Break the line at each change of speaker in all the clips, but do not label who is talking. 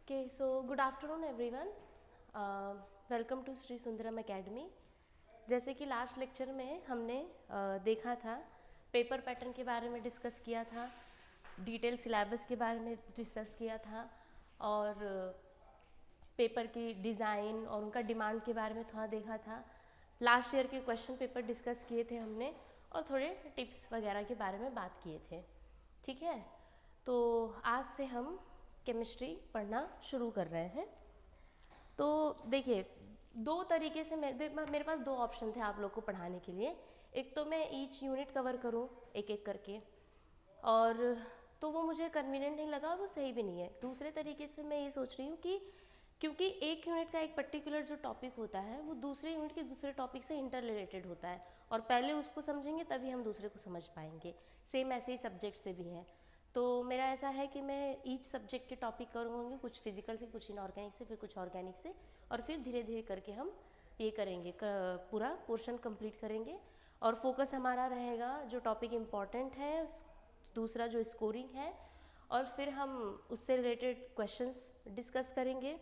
Okay, so good afternoon everyone. Welcome to Shri Sundaram academy. जैसे कि last lecture में हमने देखा था, पेपर पैटर्न के बारे में डिस्कस किया था, डिटेल सिलेबस के बारे में डिस्कस किया था और पेपर की डिज़ाइन और उनका डिमांड के बारे में थोड़ा देखा था। लास्ट ईयर के क्वेश्चन पेपर डिस्कस किए थे हमने और थोड़े टिप्स वगैरह के बारे में बात किए थे। ठीक है, तो आज से हम केमिस्ट्री पढ़ना शुरू कर रहे हैं। तो देखिए, दो तरीके से मेरे पास दो ऑप्शन थे आप लोग को पढ़ाने के लिए। एक तो मैं ईच यूनिट कवर करूं एक एक करके, और तो वो मुझे कन्वीनियंट नहीं लगा और वो सही भी नहीं है। दूसरे तरीके से मैं ये सोच रही हूँ कि क्योंकि एक यूनिट का एक पर्टिकुलर जो टॉपिक होता है वो दूसरे यूनिट के दूसरे टॉपिक से इंटर रिलेटेड होता है, और पहले उसको समझेंगे तभी हम दूसरे को समझ पाएंगे। सेम ऐसे ही सब्जेक्ट से भी है। तो मेरा ऐसा है कि मैं ईच सब्जेक्ट के टॉपिक करूँगी, कुछ फिजिकल से, कुछ इनऑर्गेनिक से, फिर कुछ ऑर्गेनिक से, और फिर धीरे धीरे करके हम ये करेंगे, पूरा पोर्शन कंप्लीट करेंगे। और फोकस हमारा रहेगा जो टॉपिक इम्पॉर्टेंट है, दूसरा जो स्कोरिंग है, और फिर हम उससे रिलेटेड क्वेश्चंस डिस्कस करेंगे,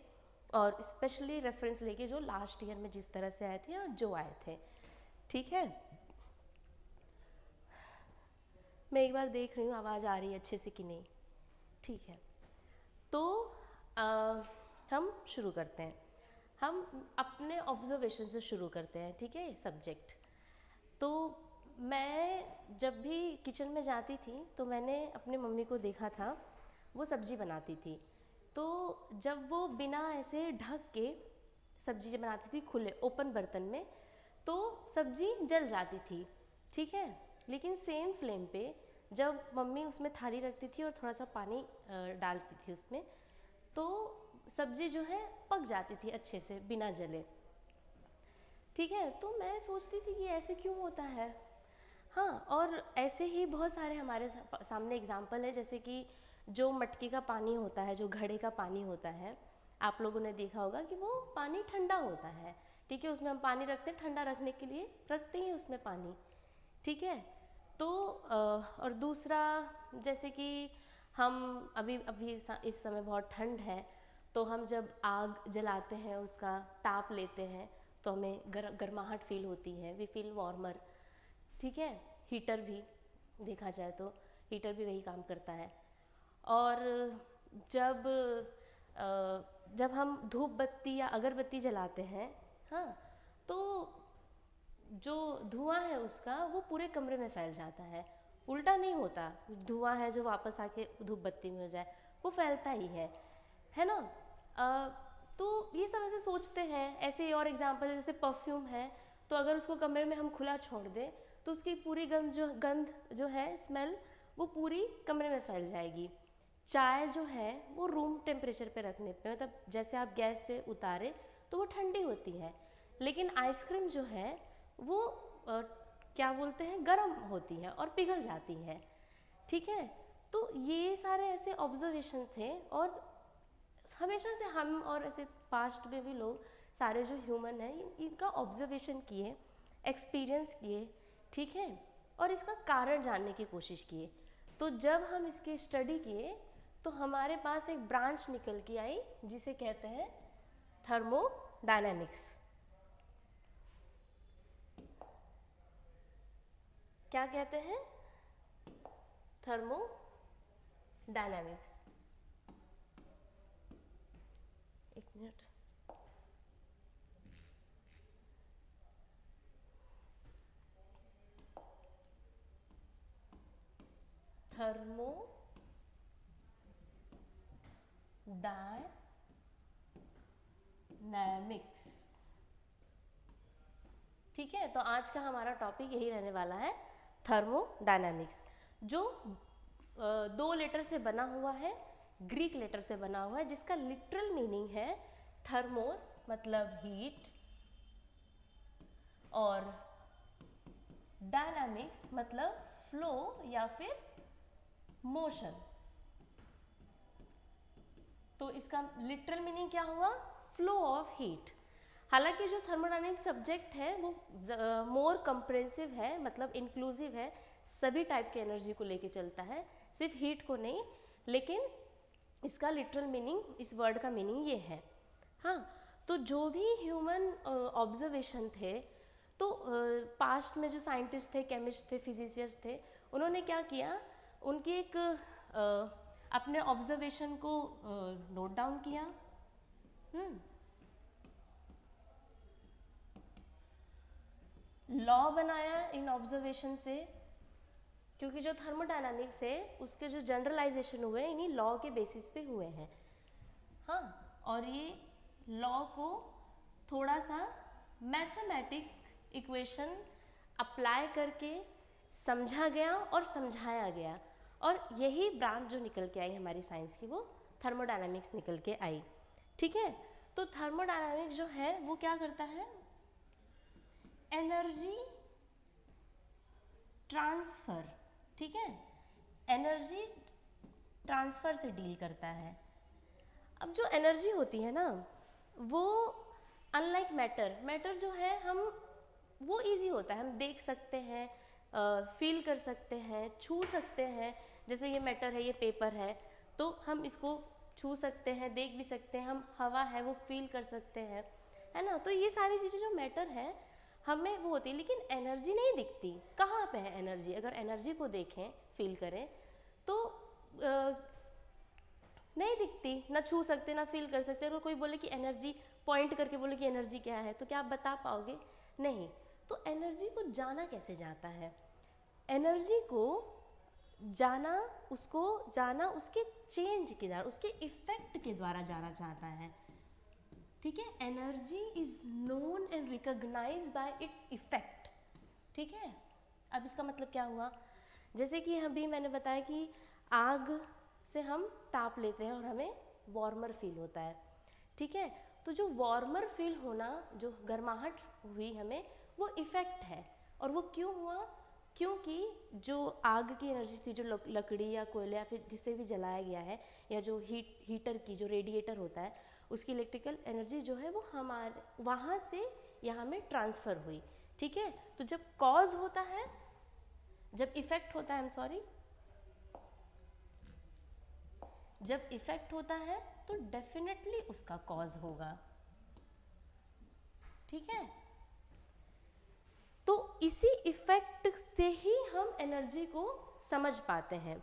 और स्पेशली रेफरेंस लेके जो लास्ट ईयर में जिस तरह से आए थे और जो आए थे। ठीक है, मैं एक बार देख रही हूँ आवाज़ आ रही है अच्छे से कि नहीं। ठीक है, तो हम शुरू करते हैं। हम अपने ऑब्जर्वेशन से शुरू करते हैं। ठीक है, सब्जेक्ट। तो मैं जब भी किचन में जाती थी तो मैंने अपने मम्मी को देखा था, वो सब्जी बनाती थी। तो जब वो बिना ऐसे ढक के सब्जी जब बनाती थी खुले ओपन बर्तन में, तो सब्जी जल जाती थी। ठीक है, लेकिन सेम फ्लेम पे जब मम्मी उसमें थाली रखती थी और थोड़ा सा पानी डालती थी उसमें, तो सब्जी जो है पक जाती थी अच्छे से बिना जले। ठीक है, तो मैं सोचती थी कि ऐसे क्यों होता है। हाँ, और ऐसे ही बहुत सारे हमारे सामने एग्जाम्पल है, जैसे कि जो मटके का पानी होता है, जो घड़े का पानी होता है, आप लोगों ने देखा होगा कि वो पानी ठंडा होता है। ठीक है, उसमें हम पानी रखते हैं, ठंडा रखने के लिए रखते हैं उसमें पानी। ठीक है, तो और दूसरा, जैसे कि हम अभी अभी इस समय बहुत ठंड है, तो हम जब आग जलाते हैं, उसका ताप लेते हैं, तो हमें गर्माहट फील होती है, वी फील वार्मर। ठीक है, हीटर भी देखा जाए तो हीटर भी वही काम करता है। और जब जब हम धूप बत्ती या अगरबत्ती जलाते हैं, हाँ, तो जो धुआं है उसका वो पूरे कमरे में फैल जाता है। उल्टा नहीं होता, धुआं है जो वापस आके धूप बत्ती में हो जाए, वो फैलता ही है ना। तो ये सब ऐसे सोचते हैं। ऐसे ही और एग्जांपल जैसे परफ्यूम है, तो अगर उसको कमरे में हम खुला छोड़ दें तो उसकी पूरी गंध जो है, स्मेल, वो पूरी कमरे में फैल जाएगी। चाय जो है वो रूम टेम्परेचर पे रखने पे, मतलब जैसे आप गैस से उतारे तो वो ठंडी होती है, लेकिन आइसक्रीम जो है वो क्या बोलते हैं, गर्म होती है और पिघल जाती है। ठीक है, तो ये सारे ऐसे ऑब्जर्वेशन थे, और हमेशा से हम और ऐसे पास्ट में भी लोग सारे जो ह्यूमन हैं इनका ऑब्जर्वेशन किए, एक्सपीरियंस किए। ठीक है, और इसका कारण जानने की कोशिश किए। तो जब हम इसकी स्टडी किए तो हमारे पास एक ब्रांच निकल के आई जिसे कहते हैं थर्मोडायनेमिक्स। क्या कहते हैं? थर्मोडायनेमिक्स। एक मिनट। थर्मोडायनेमिक्स। ठीक है, तो आज का हमारा टॉपिक यही रहने वाला है, थर्मोडायनेमिक्स, जो दो लेटर से बना हुआ है, ग्रीक लेटर से बना हुआ है, जिसका लिटरल मीनिंग है थर्मोस मतलब हीट, और डायनामिक्स मतलब फ्लो या फिर मोशन। तो इसका लिटरल मीनिंग क्या हुआ? Flow of heat. हालांकि जो थर्मोडायनेमिक सब्जेक्ट है वो मोर कंप्रेहेंसिव है, मतलब इंक्लूसिव है, सभी टाइप के एनर्जी को लेके चलता है, सिर्फ हीट को नहीं। लेकिन इसका लिटरल मीनिंग, इस वर्ड का मीनिंग ये है। हाँ, तो जो भी ह्यूमन ऑब्जर्वेशन थे, तो पास्ट में जो साइंटिस्ट थे, केमिस्ट थे, फिजिसिस्ट थे, उन्होंने क्या किया, उनकी एक अपने ऑब्जर्वेशन को नोट डाउन किया। लॉ बनाया इन ऑब्जर्वेशन से, क्योंकि जो थर्मोडायनामिक्स है उसके जो जनरलाइजेशन हुए इन्हीं लॉ के बेसिस पे हुए हैं। हाँ, और ये लॉ को थोड़ा सा मैथमेटिक इक्वेशन अप्लाई करके समझा गया और समझाया गया, और यही ब्रांच जो निकल के आई हमारी साइंस की, वो थर्मोडायनामिक्स निकल के आई। ठीक है, तो थर्मोडायनामिक्स जो है वो क्या करता है, एनर्जी ट्रांसफ़र, ठीक है, एनर्जी ट्रांसफ़र से डील करता है। अब जो एनर्जी होती है ना, वो अनलाइक मैटर जो है, हम वो इजी होता है, हम देख सकते हैं, फील कर सकते हैं, छू सकते हैं। जैसे ये मैटर है, ये पेपर है, तो हम इसको छू सकते हैं, देख भी सकते हैं। हम हवा है वो फील कर सकते हैं, है ना। तो ये सारी चीज़ें जो मैटर है हमें वो होती है, लेकिन एनर्जी नहीं दिखती। कहाँ पे है एनर्जी? अगर एनर्जी को देखें, फील करें, तो नहीं दिखती, ना छू सकते ना फील कर सकते। अगर कोई बोले कि एनर्जी, पॉइंट करके बोले कि एनर्जी क्या है, तो क्या आप बता पाओगे? नहीं। तो एनर्जी को जाना कैसे जाता है? एनर्जी को जाना, उसको जाना उसके चेंज के द्वारा, उसके इफेक्ट के द्वारा जाना चाहता है। ठीक है, energy is known and recognise by its effect. ठीक है, अब इसका मतलब क्या हुआ? जैसे कि अभी मैंने बताया कि आग से हम ताप लेते हैं और हमें वार्मर फील होता है। ठीक है, तो जो वार्मर फील होना, जो गर्माहट हुई हमें, वो इफ़ेक्ट है। और वो क्यों हुआ? क्योंकि जो आग की एनर्जी थी, जो लकड़ी या कोयला या फिर जिससे भी जलाया गया है, या जो हीटर की जो रेडिएटर होता है, उसकी इलेक्ट्रिकल एनर्जी जो है वो हमारे वहाँ से यहाँ में ट्रांसफ़र हुई। ठीक है, तो जब कॉज होता है, जब इफ़ेक्ट होता है, जब इफ़ेक्ट होता है तो डेफिनेटली उसका कॉज होगा। ठीक है, तो इसी इफ़ेक्ट से ही हम एनर्जी को समझ पाते हैं।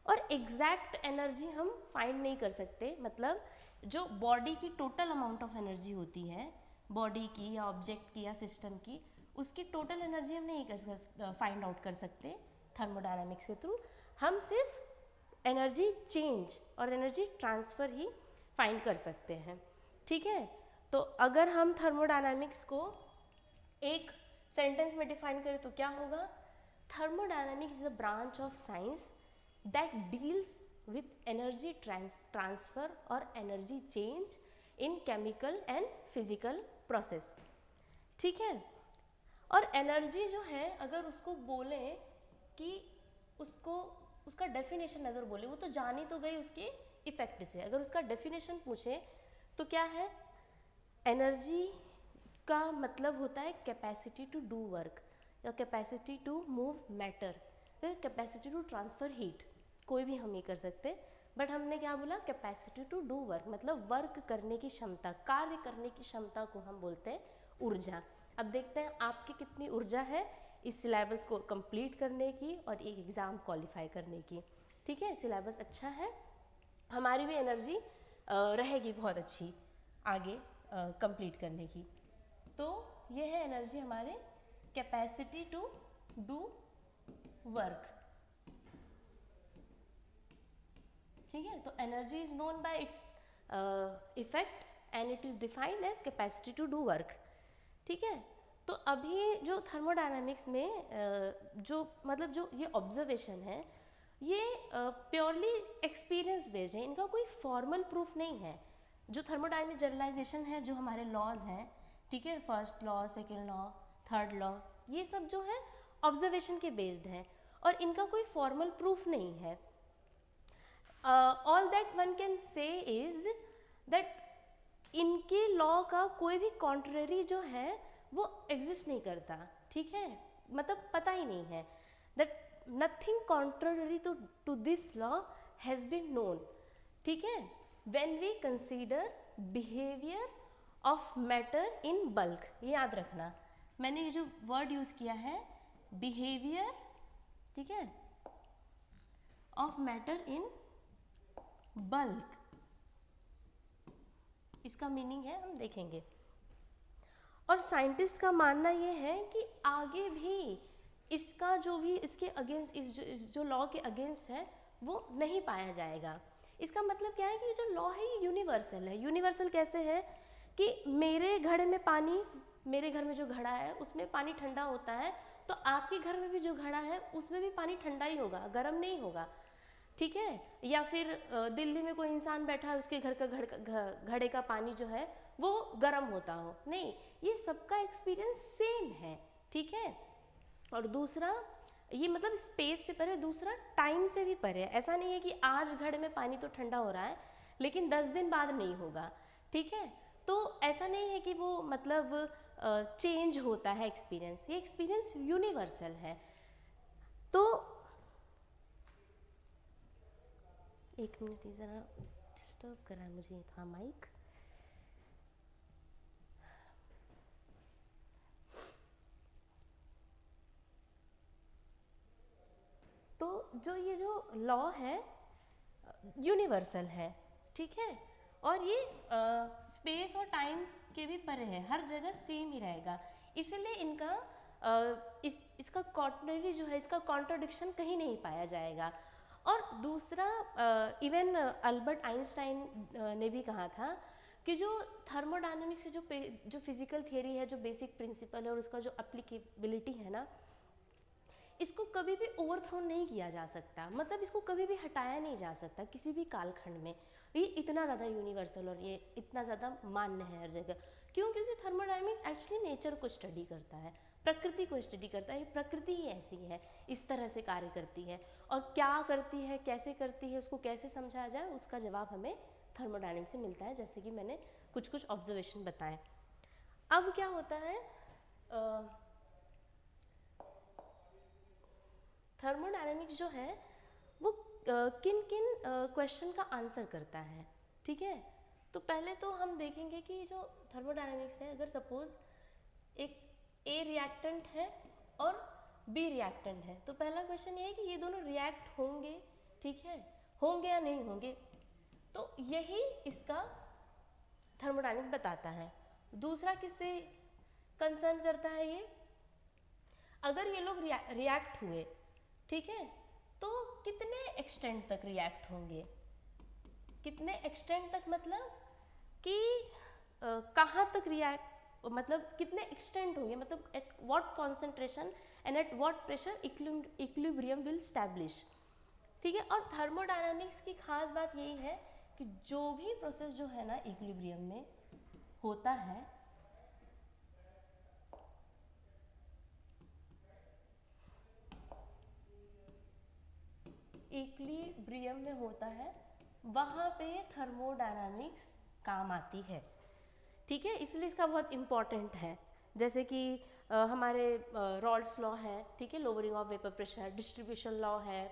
और एग्जैक्ट एनर्जी हम फाइंड नहीं कर सकते, मतलब जो बॉडी की टोटल अमाउंट ऑफ एनर्जी होती है, बॉडी की या ऑब्जेक्ट की या सिस्टम की, उसकी टोटल एनर्जी हम नहीं फाइंड आउट कर सकते थर्मोडायनामिक्स के थ्रू। हम सिर्फ एनर्जी चेंज और एनर्जी ट्रांसफ़र ही फाइंड कर सकते हैं। ठीक है, तो अगर हम थर्मोडायनामिक्स को एक सेंटेंस में डिफाइन करें तो क्या होगा? Thermodynamics is a branch of science that deals with energy transfer और energy change in chemical and physical process. ठीक है, और एनर्जी जो है, अगर उसको बोले कि उसका डेफिनेशन अगर बोले, वो तो जानी तो गई उसके इफेक्ट से। अगर उसका डेफिनेशन पूछे तो क्या है? एनर्जी का मतलब होता है कैपेसिटी टू डू वर्क, या कैपेसिटी टू मूव मैटर, या कैपेसिटी टू ट्रांसफ़र हीट। कोई भी हम ये कर सकते, बट हमने क्या बोला? कैपेसिटी टू डू वर्क, मतलब वर्क करने की क्षमता, कार्य करने की क्षमता को हम बोलते हैं ऊर्जा। अब देखते हैं आपकी कितनी ऊर्जा है इस सिलेबस को कंप्लीट करने की और एक एग्ज़ाम क्वालिफाई करने की। ठीक है, सिलेबस अच्छा है, हमारी भी एनर्जी रहेगी बहुत अच्छी आगे कंप्लीट करने की। तो ये है एनर्जी हमारे कैपेसिटी टू डू वर्क। ठीक है, तो energy is known by its effect and it is defined as capacity to do work. ठीक है, तो अभी जो थर्मोडायनामिक्स में जो मतलब जो ये ऑब्जर्वेशन है, ये प्योरली एक्सपीरियंस बेस्ड है, इनका कोई फॉर्मल प्रूफ नहीं है। जो थर्मोडायनामिक जनरलाइजेशन है, जो हमारे लॉज हैं, ठीक है, first law, second law, third law, ये सब जो है ऑब्जर्वेशन के बेस्ड हैं और इनका कोई फॉर्मल प्रूफ नहीं है। All that one can say is that इनके लॉ का कोई भी कॉन्ट्ररी जो है वो एग्जिस्ट नहीं करता। ठीक है, मतलब पता ही नहीं है, that nothing contrary to this law has been known. ठीक है, when we consider behaviour of matter in bulk, ये याद रखना, मैंने ये जो वर्ड यूज किया है बिहेवियर, ठीक है, ऑफ मैटर इन बल्क, इसका मीनिंग है हम देखेंगे। और साइंटिस्ट का मानना ये है कि आगे भी इसका जो भी इसके अगेंस्ट इस जो लॉ के अगेंस्ट है वो नहीं पाया जाएगा। इसका मतलब क्या है कि जो लॉ है ये यूनिवर्सल है। यूनिवर्सल कैसे है कि मेरे घड़े में पानी, मेरे घर में जो घड़ा है उसमें पानी ठंडा होता है, तो आपके घर में भी जो घड़ा है उसमें भी पानी ठंडा ही होगा, गर्म नहीं होगा, ठीक है। या फिर दिल्ली में कोई इंसान बैठा है, उसके घर का घड़े का पानी जो है वो गर्म होता हो, नहीं, ये सबका एक्सपीरियंस सेम है, ठीक है। और दूसरा ये मतलब स्पेस से परे, दूसरा टाइम से भी परे है। ऐसा नहीं है कि आज घड़े में पानी तो ठंडा हो रहा है लेकिन 10 दिन बाद नहीं होगा, ठीक है। तो ऐसा नहीं है कि वो मतलब चेंज होता है एक्सपीरियंस, ये एक्सपीरियंस यूनिवर्सल है। तो एक मिनट, ये ज़रा डिस्टर्ब कर रहा है मुझे, ये था माइक। तो जो लॉ है यूनिवर्सल है, ठीक है, और ये स्पेस और टाइम के भी परे है, हर जगह सेम ही रहेगा। इसलिए इनका इसका कॉन्ट्ररी जो है, इसका कॉन्ट्रडिक्शन कहीं नहीं पाया जाएगा। और दूसरा इवन अल्बर्ट आइंस्टाइन ने भी कहा था कि जो थर्मोडायनेमिक्स से जो फिजिकल थियरी है, जो बेसिक प्रिंसिपल है और उसका जो अप्लीकेबिलिटी है ना, इसको कभी भी ओवरथ्रोन नहीं किया जा सकता, मतलब इसको कभी भी हटाया नहीं जा सकता किसी भी कालखंड में। ये इतना ज़्यादा यूनिवर्सल और ये इतना ज़्यादा मान्य है हर जगह। क्यों? क्योंकि थर्मोडायनेमिक्स एक्चुअली नेचर को स्टडी करता है, प्रकृति को स्टडी करता है। ये प्रकृति ही ऐसी है, इस तरह से कार्य करती है, और क्या करती है, कैसे करती है, उसको कैसे समझाया जाए, उसका जवाब हमें थर्मोडायनेमिक्स से मिलता है, जैसे कि मैंने कुछ कुछ ऑब्जर्वेशन बताए। अब क्या होता है, थर्मोडायनेमिक्स जो है वो किन किन क्वेश्चन का आंसर करता है, ठीक है। तो पहले तो हम देखेंगे कि जो थर्मोडायनेमिक्स है, अगर सपोज एक ए रिएक्टेंट है और बी रिएक्टेंट है, तो पहला क्वेश्चन ये है कि ये दोनों रिएक्ट होंगे, ठीक है, होंगे या नहीं होंगे, तो यही इसका थर्मोडायनेमिक्स बताता है। दूसरा किससे कंसर्न करता है ये, अगर ये लोग रिएक्ट हुए, ठीक है, तो कितने एक्सटेंट तक रिएक्ट होंगे, कितने एक्सटेंट तक, मतलब कि कहाँ तक रिएक्ट, मतलब कितने एक्सटेंट होंगे, मतलब at what concentration and at what pressure equilibrium will establish, ठीक है। और थर्मोडायनामिक्स की खास बात यही है कि जो भी प्रोसेस जो है ना इक्विलिब्रियम में होता है, इक्विलिब्रियम में होता है, वहाँ पे थर्मोडायनामिक्स काम आती है, ठीक है। इसलिए इसका बहुत इम्पॉर्टेंट है। जैसे कि हमारे रॉल्स लॉ है, ठीक है, lowering of vapour pressure, distribution law है,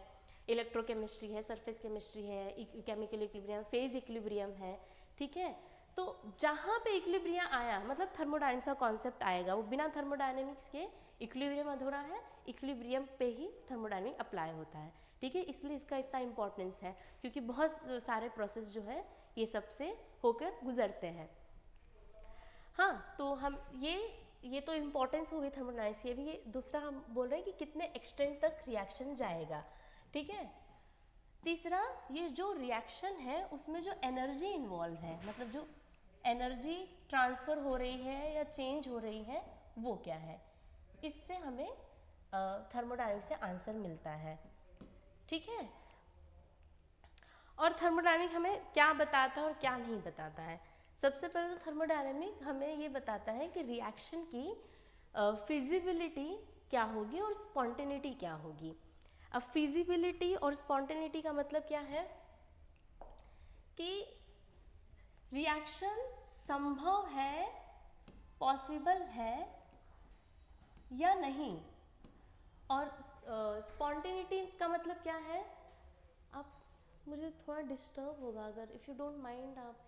इलेक्ट्रोकेमिस्ट्री है, सरफेस केमिस्ट्री है, केमिकल इक्विलिब्रियम, फेज इक्विलिब्रियम है, ठीक है। तो जहाँ पे इक्विलिब्रियम आया, मतलब थर्मोडायनेमिक्स का कॉन्सेप्ट आएगा, वो बिना थर्मोडायनेमिक्स के इक्विलिब्रियम अधूरा है, इक्विलिब्रियम पे ही थर्मोडायनेमिक अप्लाई होता है, ठीक है। इसलिए इसका इतना इंपॉर्टेंस है, क्योंकि बहुत सारे प्रोसेस जो है ये सबसे होकर गुजरते हैं। हाँ, तो हम ये तो इम्पोर्टेंस हो गई थर्मोडायनेमिक्स। ये भी, ये दूसरा हम बोल रहे हैं कि कितने एक्सटेंट तक रिएक्शन जाएगा, ठीक है। तीसरा, ये जो रिएक्शन है उसमें जो एनर्जी इन्वॉल्व है, मतलब जो एनर्जी ट्रांसफ़र हो रही है या चेंज हो रही है, वो क्या है, इससे हमें थर्मोडायनेमिक्स से आंसर मिलता है, ठीक है। और थर्मोडायनेमिक हमें क्या बताता है और क्या नहीं बताता है। सबसे पहले तो थर्मोडायनेमिक हमें ये बताता है कि रिएक्शन की फिजिबिलिटी क्या होगी और स्पॉन्टेनिटी क्या होगी। अब फिजिबिलिटी और स्पॉन्टेनिटी का मतलब क्या है कि रिएक्शन संभव है, पॉसिबल है या नहीं, और स्पॉन्टेनिटी का मतलब क्या है, अब मुझे थोड़ा डिस्टर्ब होगा अगर, इफ़ यू डोंट माइंड आप।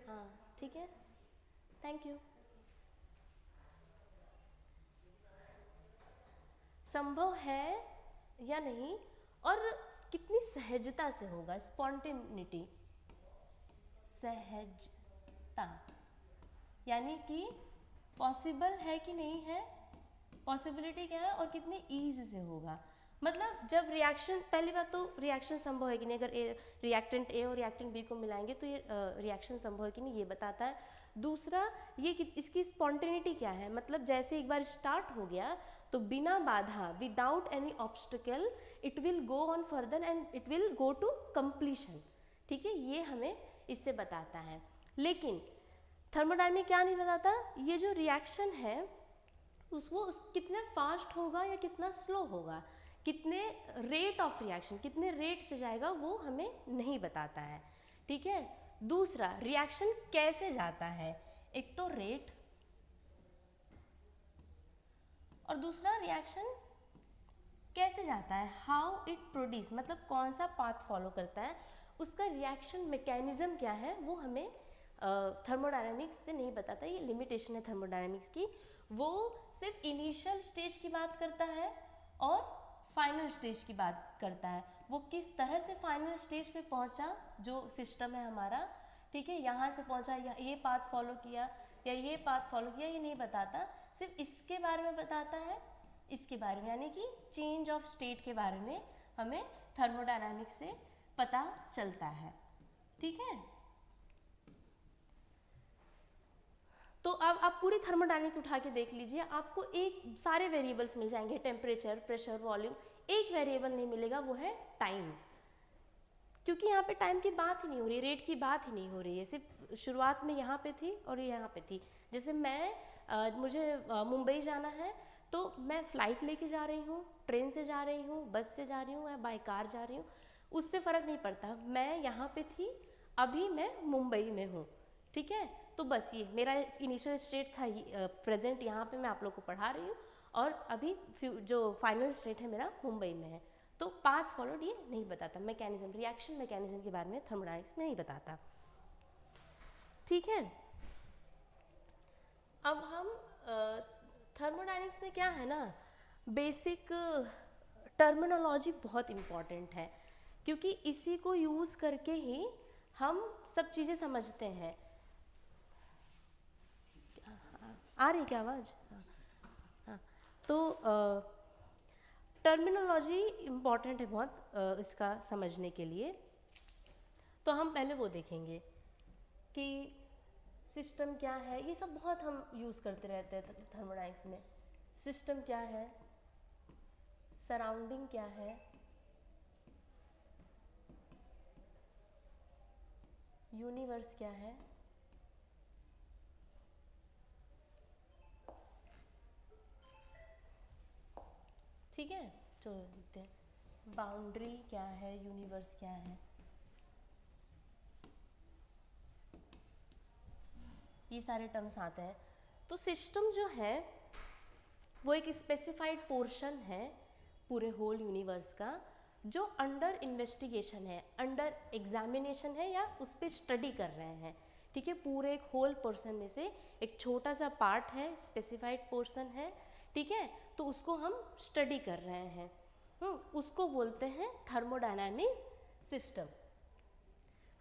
हाँ ठीक है, थैंक यू। संभव है या नहीं, और कितनी सहजता से होगा, स्पॉन्टेनिटी, सहजता, यानी कि पॉसिबल है कि नहीं है, पॉसिबिलिटी क्या है और कितनी ईज से होगा। मतलब जब रिएक्शन, पहली बात तो रिएक्शन संभव है कि नहीं, अगर रिएक्टेंट ए और रिएक्टेंट बी को मिलाएंगे तो ये रिएक्शन संभव है कि नहीं, ये बताता है। दूसरा ये इसकी स्पॉन्टेनिटी क्या है, मतलब जैसे एक बार स्टार्ट हो गया तो बिना बाधा, without any obstacle, it will go on further and it will go to completion. ठीक है, ये हमें इससे बताता है। लेकिन थर्मोडायनामिक क्या नहीं बताता, ये जो रिएक्शन है उसको कितने फास्ट होगा या कितना स्लो होगा, कितने रेट ऑफ रिएक्शन, कितने रेट से जाएगा, वो हमें नहीं बताता है। ठीक है, दूसरा रिएक्शन कैसे जाता है, एक तो रेट, और दूसरा रिएक्शन कैसे जाता है, हाउ इट प्रोड्यूस, मतलब कौन सा पाथ फॉलो करता है, उसका रिएक्शन मैकेनिज्म क्या है, वो हमें थर्मोडायनामिक्स से नहीं बताता। ये लिमिटेशन है थर्मोडायनामिक्स की, वो सिर्फ इनिशियल स्टेज की बात करता है और फाइनल स्टेज की बात करता है। वो किस तरह से फाइनल स्टेज पे पहुंचा, जो सिस्टम है हमारा, ठीक है, यहाँ से पहुंचा, ये पाथ फॉलो किया या ये पाथ फॉलो किया, ये नहीं बताता, सिर्फ इसके बारे में बताता है, इसके बारे में, यानी कि चेंज ऑफ स्टेट के बारे में हमें थर्मोडायनामिक्स से पता चलता है। ठीक है, तो अब आप पूरी थर्मोडायनामिक्स उठा के देख लीजिए, आपको एक सारे वेरिएबल्स मिल जाएंगे, टेम्परेचर, प्रेशर, वॉल्यूम, एक वेरिएबल नहीं मिलेगा, वो है टाइम। क्योंकि यहाँ पे टाइम की बात ही नहीं हो रही, रेट की बात ही नहीं हो रही है, सिर्फ शुरुआत में यहाँ पे थी और ये यहाँ पे थी। जैसे मुझे मुंबई जाना है तो मैं फ़्लाइट लेके जा रही हूँ, ट्रेन से जा रही हूँ, बस से जा रही हूँ या बाय कार जा रही हूँ, उससे फ़र्क नहीं पड़ता, मैं यहाँ पे थी, अभी मैं मुंबई में हूँ। ठीक है, तो बस ये मेरा इनिशियल स्टेट था, प्रेजेंट यहाँ पे मैं आप लोग को पढ़ा रही हूँ, और अभी जो फाइनल स्टेट है मेरा मुंबई में है। तो पाथ फॉलोड ये नहीं बताता, मैकेनिज्म, रिएक्शन मैकेनिज्म के बारे में थर्मोडायनामिक्स में नहीं बताता। ठीक है, अब हम थर्मोडायनामिक्स में क्या है ना, बेसिक टर्मिनोलॉजी बहुत इम्पॉर्टेंट है, क्योंकि इसी को यूज़ करके ही हम सब चीज़ें समझते हैं। आ रही क्या आवाज़? हाँ, तो टर्मिनोलॉजी इम्पॉर्टेंट है बहुत इसका समझने के लिए। तो हम पहले वो देखेंगे कि सिस्टम क्या है, ये सब बहुत हम यूज़ करते रहते हैं थर्मोडायनामिक्स में। सिस्टम क्या है, सराउंडिंग क्या है, यूनिवर्स क्या है, ठीक है, चलो देखते हैं, बाउंड्री क्या है, यूनिवर्स क्या है, ये सारे टर्म्स आते हैं। तो सिस्टम जो है वो एक स्पेसिफाइड पोर्शन है पूरे होल यूनिवर्स का, जो अंडर इन्वेस्टिगेशन है, अंडर एग्जामिनेशन है, या उस पर स्टडी कर रहे हैं। ठीक है, पूरे एक होल पोर्शन में से एक छोटा सा पार्ट है, स्पेसिफाइड पोर्शन है, ठीक है, तो उसको हम स्टडी कर रहे हैं, उसको बोलते हैं थर्मोडायनामिक सिस्टम।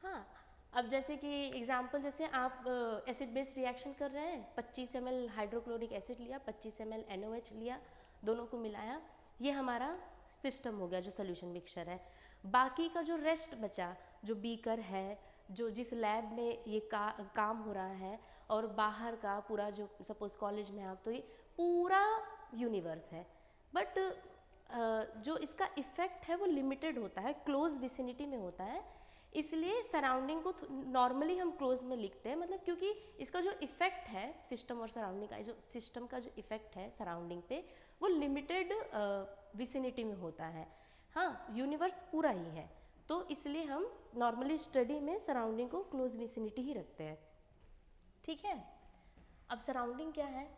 हाँ, अब जैसे कि एग्जांपल, जैसे आप एसिड बेस रिएक्शन कर रहे हैं, 25 ml हाइड्रोक्लोरिक एसिड लिया, 25 ml NaOH लिया, दोनों को मिलाया, ये हमारा सिस्टम हो गया जो सोल्यूशन मिक्सचर है। बाकी का जो रेस्ट बचा, जो बीकर है, जो जिस लैब में ये काम हो रहा है, और बाहर का पूरा जो सपोज कॉलेज में आप, तो ये पूरा यूनिवर्स है। बट जो इसका इफ़ेक्ट है वो लिमिटेड होता है, क्लोज विसिनिटी में होता है, इसलिए सराउंडिंग को नॉर्मली हम क्लोज में लिखते हैं, मतलब क्योंकि इसका जो इफ़ेक्ट है सिस्टम और सराउंडिंग का, जो सिस्टम का जो इफ़ेक्ट है सराउंडिंग पे, वो लिमिटेड विसिनिटी में होता है। हाँ, यूनिवर्स पूरा ही है, तो इसलिए हम नॉर्मली स्टडी में सराउंडिंग को क्लोज विसिनिटी ही रखते हैं। ठीक है, अब सराउंडिंग क्या है,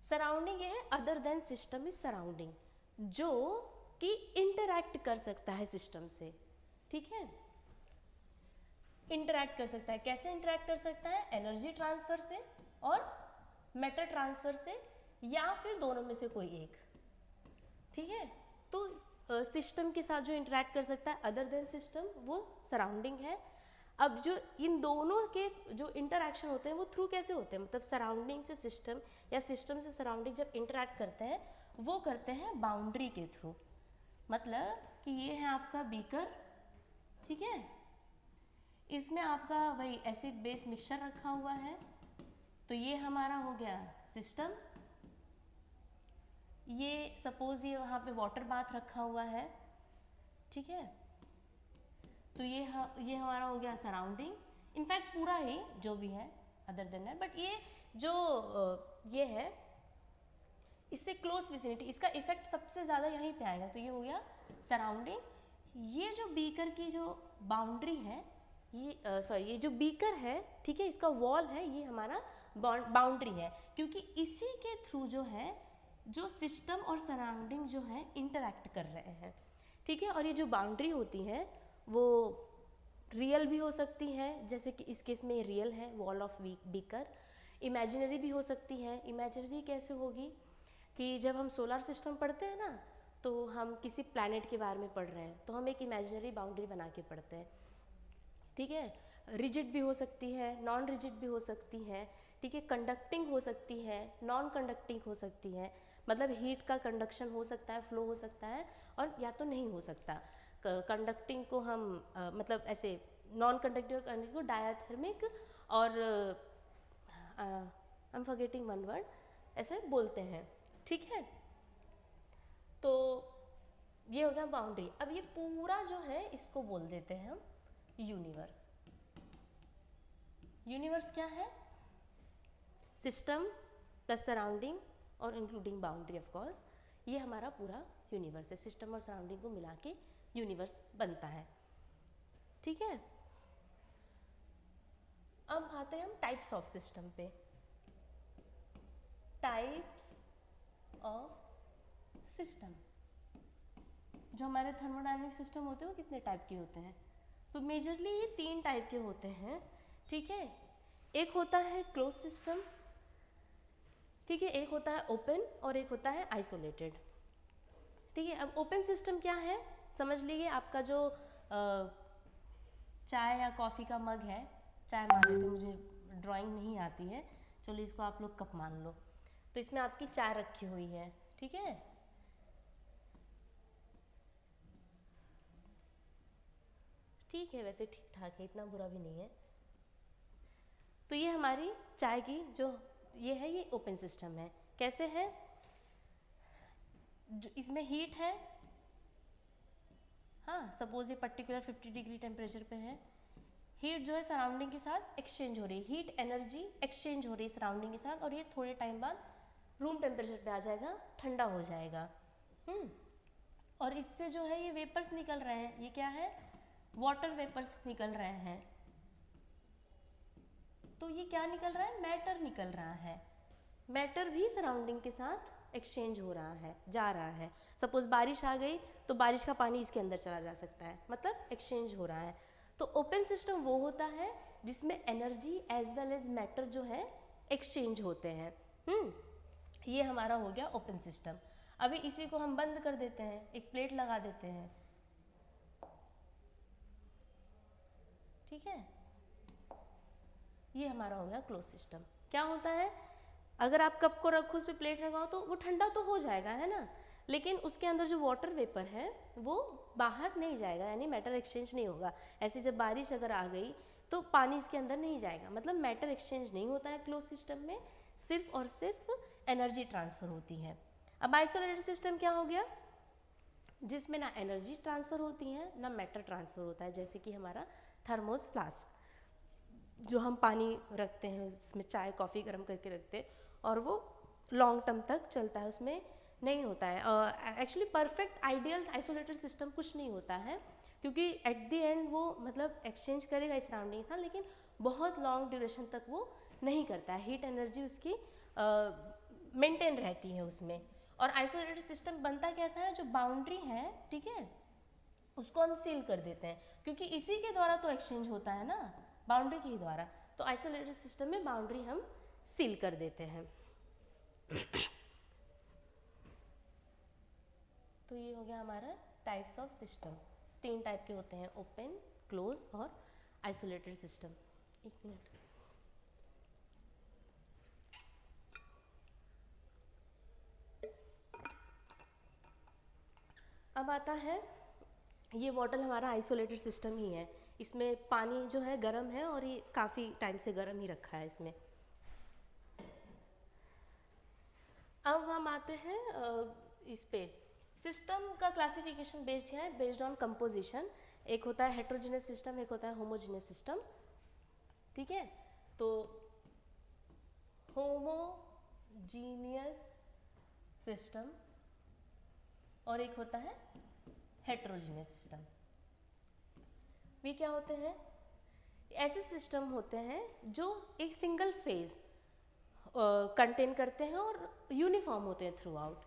सराउंडिंग ये है other than system is surrounding, जो कि इंटरैक्ट कर सकता है सिस्टम से। ठीक है। इंटरैक्ट कर सकता है, कैसे इंटरैक्ट कर सकता है? एनर्जी ट्रांसफर से और मैटर ट्रांसफर से, या फिर दोनों में से कोई एक, ठीक है। तो सिस्टम के साथ जो इंटरैक्ट कर सकता है अदर देन सिस्टम, वो सराउंडिंग है। अब जो इन दोनों के जो इंटरैक्शन होते हैं वो थ्रू कैसे होते हैं, मतलब सराउंडिंग से सिस्टम या सिस्टम से सराउंडिंग जब इंटरैक्ट करते हैं वो करते हैं बाउंड्री के थ्रू। मतलब कि ये है आपका बीकर, ठीक है, इसमें आपका वही एसिड बेस मिक्सचर रखा हुआ है, तो ये हमारा हो गया सिस्टम। ये सपोज ये वहाँ पे वाटर बाथ रखा हुआ है, ठीक है, तो ये हमारा हो गया सराउंडिंग। इनफैक्ट पूरा ही जो भी है अदर देन दैट, बट ये जो ये है इससे क्लोज विसिनिटी, इसका इफेक्ट सबसे ज़्यादा यहीं पे आएगा, तो ये हो गया सराउंडिंग। ये जो बीकर की जो बाउंड्री है, ये जो बीकर है, ठीक है, इसका वॉल है, ये हमारा बाउंड्री है, क्योंकि इसी के थ्रू जो है जो सिस्टम और सराउंडिंग जो है इंटरैक्ट कर रहे हैं, ठीक है। और ये जो बाउंड्री होती है वो रियल भी हो सकती है, जैसे कि इस केस में रियल है वॉल ऑफ बीकर। इमेजिनरी भी हो सकती है। इमेजिनरी कैसे होगी कि जब हम सोलर सिस्टम पढ़ते हैं ना, तो हम किसी प्लैनेट के बारे में पढ़ रहे हैं तो हम एक इमेजिनरी बाउंड्री बना के पढ़ते हैं, ठीक है। रिजिड भी हो सकती है, नॉन रिजिड भी हो सकती है, ठीक है। कंडक्टिंग हो सकती है, नॉन कंडक्टिंग हो सकती है, मतलब हीट का कंडक्शन हो सकता है, फ्लो हो सकता है, और या तो नहीं हो सकता। कंडक्टिंग को हम मतलब ऐसे नॉन कंडक्टिव को डायाथर्मिक और I am forgetting one word ऐसे बोलते हैं, ठीक है। तो ये हो गया बाउंड्री। अब ये पूरा जो है इसको बोल देते हैं हम यूनिवर्स। यूनिवर्स क्या है? सिस्टम प्लस सराउंडिंग और इंक्लूडिंग बाउंड्री ऑफ कोर्स, ये हमारा पूरा यूनिवर्स है। सिस्टम और सराउंडिंग को मिला के यूनिवर्स बनता है, ठीक है। अब आते हैं हम टाइप्स ऑफ सिस्टम पे। टाइप्स ऑफ सिस्टम, जो हमारे थर्मोडायनेमिक सिस्टम होते हैं वो कितने टाइप के होते हैं? तो मेजरली ये 3 टाइप के होते हैं, ठीक है। एक होता है क्लोज सिस्टम, ठीक है, एक होता है ओपन और एक होता है आइसोलेटेड, ठीक है। अब ओपन सिस्टम क्या है समझ लीजिए, आपका जो चाय या कॉफ़ी का मग है, चाय मान लेते, मुझे ड्राइंग नहीं आती है, चलो इसको आप लोग कप मान लो, तो इसमें आपकी चाय रखी हुई है, ठीक है। ठीक है, वैसे ठीक ठाक है, इतना बुरा भी नहीं है। तो ये हमारी चाय की जो ये है, ये ओपन सिस्टम है। कैसे है? इसमें हीट है, हाँ, सपोज ये पर्टिकुलर 50 डिग्री टेम्परेचर पे है, हीट जो है सराउंडिंग के साथ एक्सचेंज हो रही है, हीट एनर्जी एक्सचेंज हो रही है सराउंडिंग के साथ, और ये थोड़े टाइम बाद रूम टेम्परेचर पे आ जाएगा, ठंडा हो जाएगा। और इससे जो है ये वेपर्स निकल रहे हैं, ये क्या है? वाटर वेपर्स निकल रहे हैं। तो ये क्या निकल रहा है? मैटर निकल रहा है। मैटर भी सराउंडिंग के साथ एक्सचेंज हो रहा है, जा रहा है। सपोज बारिश आ गई तो बारिश का पानी इसके अंदर चला जा सकता है, मतलब एक्सचेंज हो रहा है। तो ओपन सिस्टम वो होता है जिसमें energy as well as matter जो है एक्सचेंज होते हैं। ये हमारा हो गया ओपन सिस्टम। अभी इसी को हम बंद कर देते हैं, एक प्लेट लगा देते हैं, ठीक है। ये हमारा हो गया क्लोज सिस्टम। क्या होता है? अगर आप कप को रखो, उस पर प्लेट लगाओ तो वो ठंडा तो हो जाएगा, है ना, लेकिन उसके अंदर जो वाटर वेपर है वो बाहर नहीं जाएगा, यानी मैटर एक्सचेंज नहीं होगा। ऐसे जब बारिश अगर आ गई तो पानी इसके अंदर नहीं जाएगा, मतलब मैटर एक्सचेंज नहीं होता है क्लोज सिस्टम में, सिर्फ और सिर्फ एनर्जी ट्रांसफ़र होती है। अब आइसोलेटेड सिस्टम क्या हो गया? जिसमें ना एनर्जी ट्रांसफ़र होती है ना मैटर ट्रांसफ़र होता है, जैसे कि हमारा थर्मोस फ्लास्क जो हम पानी रखते हैं, उसमें चाय कॉफ़ी गर्म करके रखते हैं और वो लॉन्ग टर्म तक चलता है, उसमें नहीं होता है। Actually perfect ideal isolated system कुछ नहीं होता है, क्योंकि एट द एंड वो मतलब एक्सचेंज करेगा इस सराउंडिंग का, लेकिन बहुत लॉन्ग ड्यूरेशन तक वो नहीं करता है, हीट एनर्जी उसकी मेंटेन रहती है उसमें। और आइसोलेटेड सिस्टम बनता कैसा है? जो बाउंड्री है, ठीक है, उसको हम सील कर देते हैं। क्योंकि इसी के द्वारा तो एक्सचेंज होता है ना, बाउंड्री के ही द्वारा। तो आइसोलेटेड सिस्टम में बाउंड्री हम सील कर देते हैं। तो ये हो गया हमारा टाइप्स ऑफ सिस्टम। 3 टाइप के होते हैं, ओपन, क्लोज और आइसोलेटेड सिस्टम। 1 मिनट। अब आता है, ये बॉटल हमारा आइसोलेटेड सिस्टम ही है। इसमें पानी जो है गर्म है और ये काफ़ी टाइम से गर्म ही रखा है इसमें। अब हम आते हैं इस पे, सिस्टम का क्लासिफिकेशन बेस्ड है, बेस्ड ऑन कंपोजिशन। एक होता है हेट्रोजीनियस सिस्टम, एक होता है होमोजीनियस सिस्टम, ठीक है। तो होमोजीनियस सिस्टम और एक होता है हेट्रोजीनियस सिस्टम। वे क्या होते हैं? ऐसे सिस्टम होते हैं जो एक सिंगल फेज कंटेन करते हैं और यूनिफॉर्म होते हैं throughout.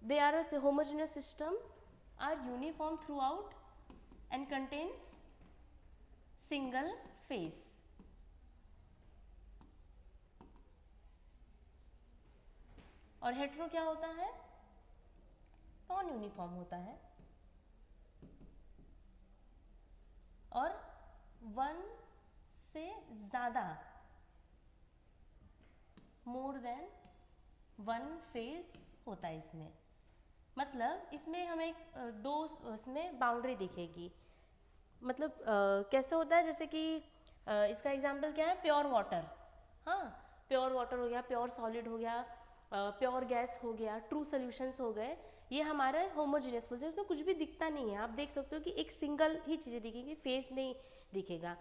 They are a homogeneous system are uniform throughout and contains single phase. और हेट्रो क्या होता है? नॉन यूनिफॉर्म होता है और 1 से ज़्यादा, मोर देन 1 फेज होता है इसमें। मतलब इसमें हमें दो इसमें बाउंड्री दिखेगी। मतलब कैसे होता है, जैसे कि इसका एग्जांपल क्या है? Pure water. हाँ, प्योर वाटर हो गया, प्योर सॉलिड हो गया, प्योर गैस हो गया, ट्रू सॉल्यूशंस हो गए। ये हमारा होमोजेनियस फेज है, इसमें कुछ भी दिखता नहीं है। आप देख सकते हो कि एक सिंगल ही चीज़ें दिखेगी, फेस नहीं दिखेगा,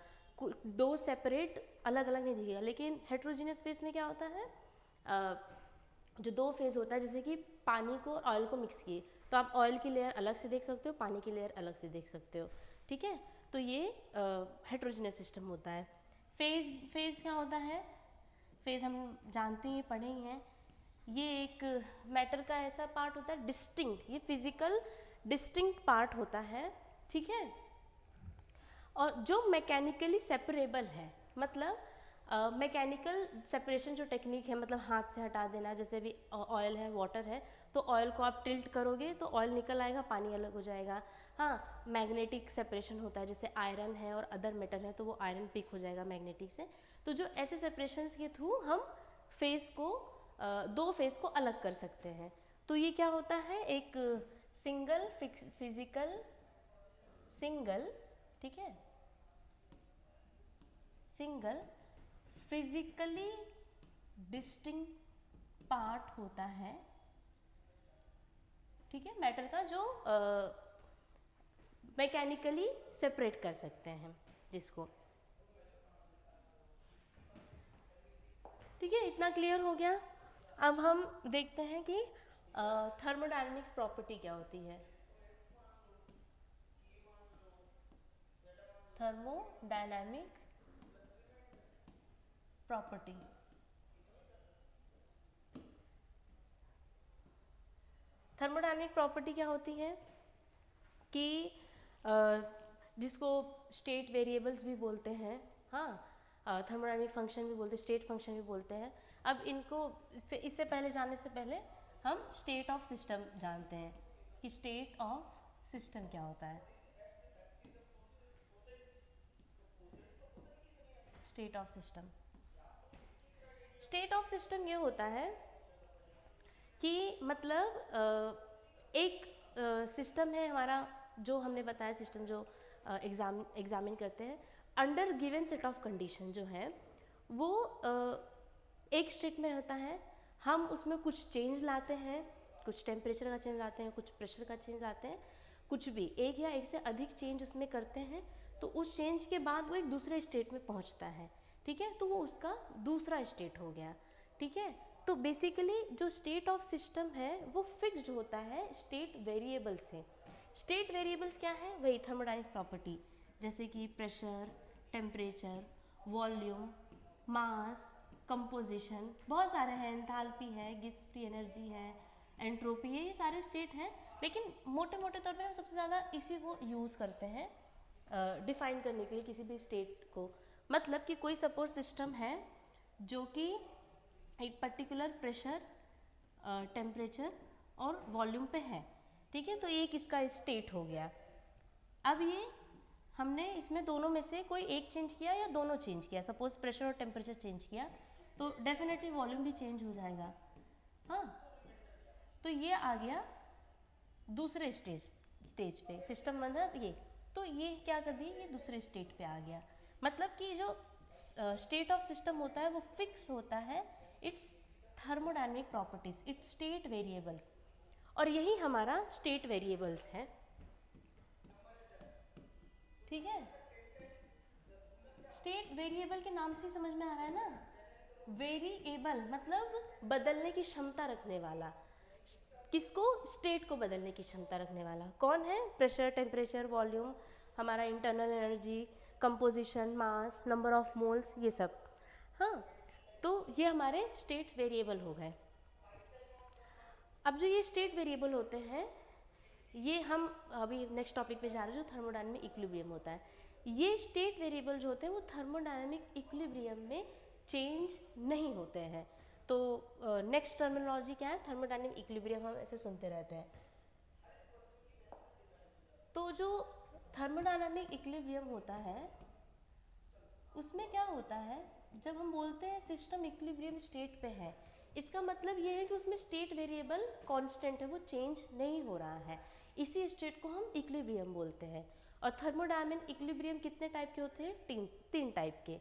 दो सेपरेट अलग अलग नहीं दिखेगा। लेकिन हेट्रोजीनियस फेज में क्या होता है, जो 2 फेज होता है, जैसे कि पानी को और ऑयल को मिक्स किए, तो आप ऑयल की लेयर अलग से देख सकते हो, पानी की लेयर अलग से देख सकते हो, ठीक है। तो ये हेट्रोजीनियस सिस्टम होता है। फेज क्या होता है? फेज हम जानते हैं, पढ़े ही हैं। ये एक मैटर का ऐसा पार्ट होता है डिस्टिंक्ट, ये फिजिकल डिस्टिंक्ट पार्ट होता है, ठीक है। और जो मैकेनिकली सेपरेबल है, मतलब मैकेनिकल सेपरेशन जो टेक्निक है, मतलब हाथ से हटा देना। जैसे अभी ऑयल है, वाटर है, तो ऑयल को आप टिल्ट करोगे तो ऑयल निकल आएगा, पानी अलग हो जाएगा। हाँ, मैग्नेटिक सेपरेशन होता है, जैसे आयरन है और अदर मेटल है तो वो आयरन पिक हो जाएगा मैग्नेटिक से। तो जो ऐसे सेपरेशंस के थ्रू हम फेस को 2 फेस को अलग कर सकते हैं। तो ये क्या होता है? एक सिंगल फिजिकल सिंगल, ठीक है, सिंगल फिजिकली डिस्टिंक्ट पार्ट होता है, ठीक है, मैटर का, जो मैकेनिकली सेपरेट कर सकते हैं जिसको, ठीक है। इतना क्लियर हो गया। अब हम देखते हैं कि थर्मोडायनेमिक्स प्रॉपर्टी क्या होती है। थर्मोडायनामिक प्रॉपर्टी, थर्मोडायनेमिक प्रॉपर्टी क्या होती है कि जिसको स्टेट वेरिएबल्स भी बोलते हैं, हाँ, थर्मोडायनेमिक फंक्शन भी बोलते हैं, स्टेट फंक्शन भी बोलते हैं। अब इनको इससे पहले जानने से पहले हम स्टेट ऑफ सिस्टम जानते हैं कि स्टेट ऑफ सिस्टम क्या होता है। State of system, state of system ये होता है कि मतलब एक सिस्टम है हमारा, जो हमने बताया सिस्टम जो एग्जामिन करते हैं, under given set of condition जो है वो एक स्टेट में रहता है। हम उसमें कुछ चेंज लाते हैं, कुछ टेम्परेचर का चेंज लाते हैं, कुछ प्रेशर का चेंज लाते हैं, कुछ भी एक या एक से अधिक चेंज उसमें करते हैं, तो उस चेंज के बाद वो एक दूसरे स्टेट में पहुंचता है, ठीक है। तो वो उसका दूसरा स्टेट हो गया, ठीक है। तो बेसिकली जो स्टेट ऑफ सिस्टम है वो फिक्स्ड होता है स्टेट वेरिएबल से। स्टेट वेरिएबल्स क्या है? वही थर्मोडायनेमिक प्रॉपर्टी, जैसे कि प्रेशर, टेम्परेचर, वॉल्यूम, मास, कंपोजिशन, बहुत सारे हैं, एंथैल्पी है, गिब्स फ्री एनर्जी है, एंट्रोपी, ये सारे स्टेट हैं। लेकिन मोटे मोटे तौर पे हम सबसे ज़्यादा इसी को यूज़ करते हैं डिफाइन करने के लिए किसी भी स्टेट को, मतलब कि कोई सपोज सिस्टम है जो कि एक पर्टिकुलर प्रेशर, टेम्परेचर और वॉल्यूम पे है, ठीक है, तो एक इसका स्टेट हो गया। अब ये हमने इसमें दोनों में से कोई एक चेंज किया या दोनों चेंज किया, सपोज प्रेशर और टेम्परेचर चेंज किया तो डेफिनेटली वॉल्यूम भी चेंज हो जाएगा। हाँ, तो ये आ गया दूसरे स्टेज पे सिस्टम, मतलब ये, तो ये क्या कर दिए, ये दूसरे स्टेट पे आ गया। मतलब कि जो स्टेट ऑफ सिस्टम होता है वो फिक्स होता है, it's thermodynamic properties, it's state variables, और यही हमारा स्टेट वेरिएबल्स है, ठीक है। स्टेट वेरिएबल के नाम से ही समझ में आ रहा है ना, वेरिएबल मतलब बदलने की क्षमता रखने वाला। किसको? स्टेट को बदलने की क्षमता रखने वाला कौन है? प्रेशर, टेम्परेचर, वॉल्यूम, हमारा internal energy, composition, mass, number of moles, ये सब। हाँ, तो ये हमारे स्टेट वेरिएबल हो गए। अब जो ये स्टेट वेरिएबल होते हैं, ये हम अभी नेक्स्ट टॉपिक पे जा रहे हैं जो थर्मोडायनेमिक इक्विलिब्रियम होता है। ये स्टेट वेरिएबल जो होते हैं वो थर्मोडायनेमिक इक्विलिब्रियम में चेंज नहीं होते हैं। तो नेक्स्ट टर्मिनोलॉजी क्या है? थर्मोडायनेमिक इक्विलिब्रियम, हम ऐसे सुनते रहते हैं। तो जो थर्मोडायनेमिक इक्विलिब्रियम होता है उसमें क्या होता है, जब हम बोलते हैं सिस्टम इक्विलिब्रियम स्टेट पे है, इसका मतलब ये है कि उसमें स्टेट वेरिएबल कांस्टेंट है, वो चेंज नहीं हो रहा है, इसी स्टेट को हम इक्विलिब्रियम बोलते हैं। और थर्मोडायनेमिक इक्विलिब्रियम कितने टाइप के होते हैं? तीन टाइप के।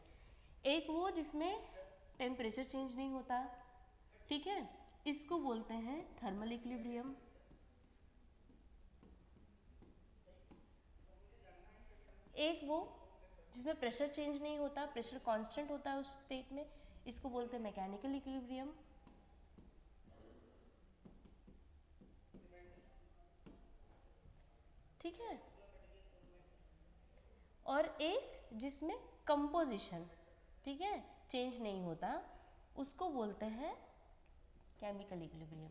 एक वो जिसमें टेम्परेचर चेंज नहीं होता, ठीक है, इसको बोलते हैं थर्मल इक्विलिब्रियम। एक वो जिसमें प्रेशर चेंज नहीं होता, प्रेशर कांस्टेंट होता है उस स्टेट में, इसको बोलते हैं मैकेनिकल इक्विलिब्रियम। ठीक है। और एक जिसमें कंपोजिशन, ठीक है, चेंज नहीं होता, उसको बोलते हैं केमिकल इक्विलिब्रियम।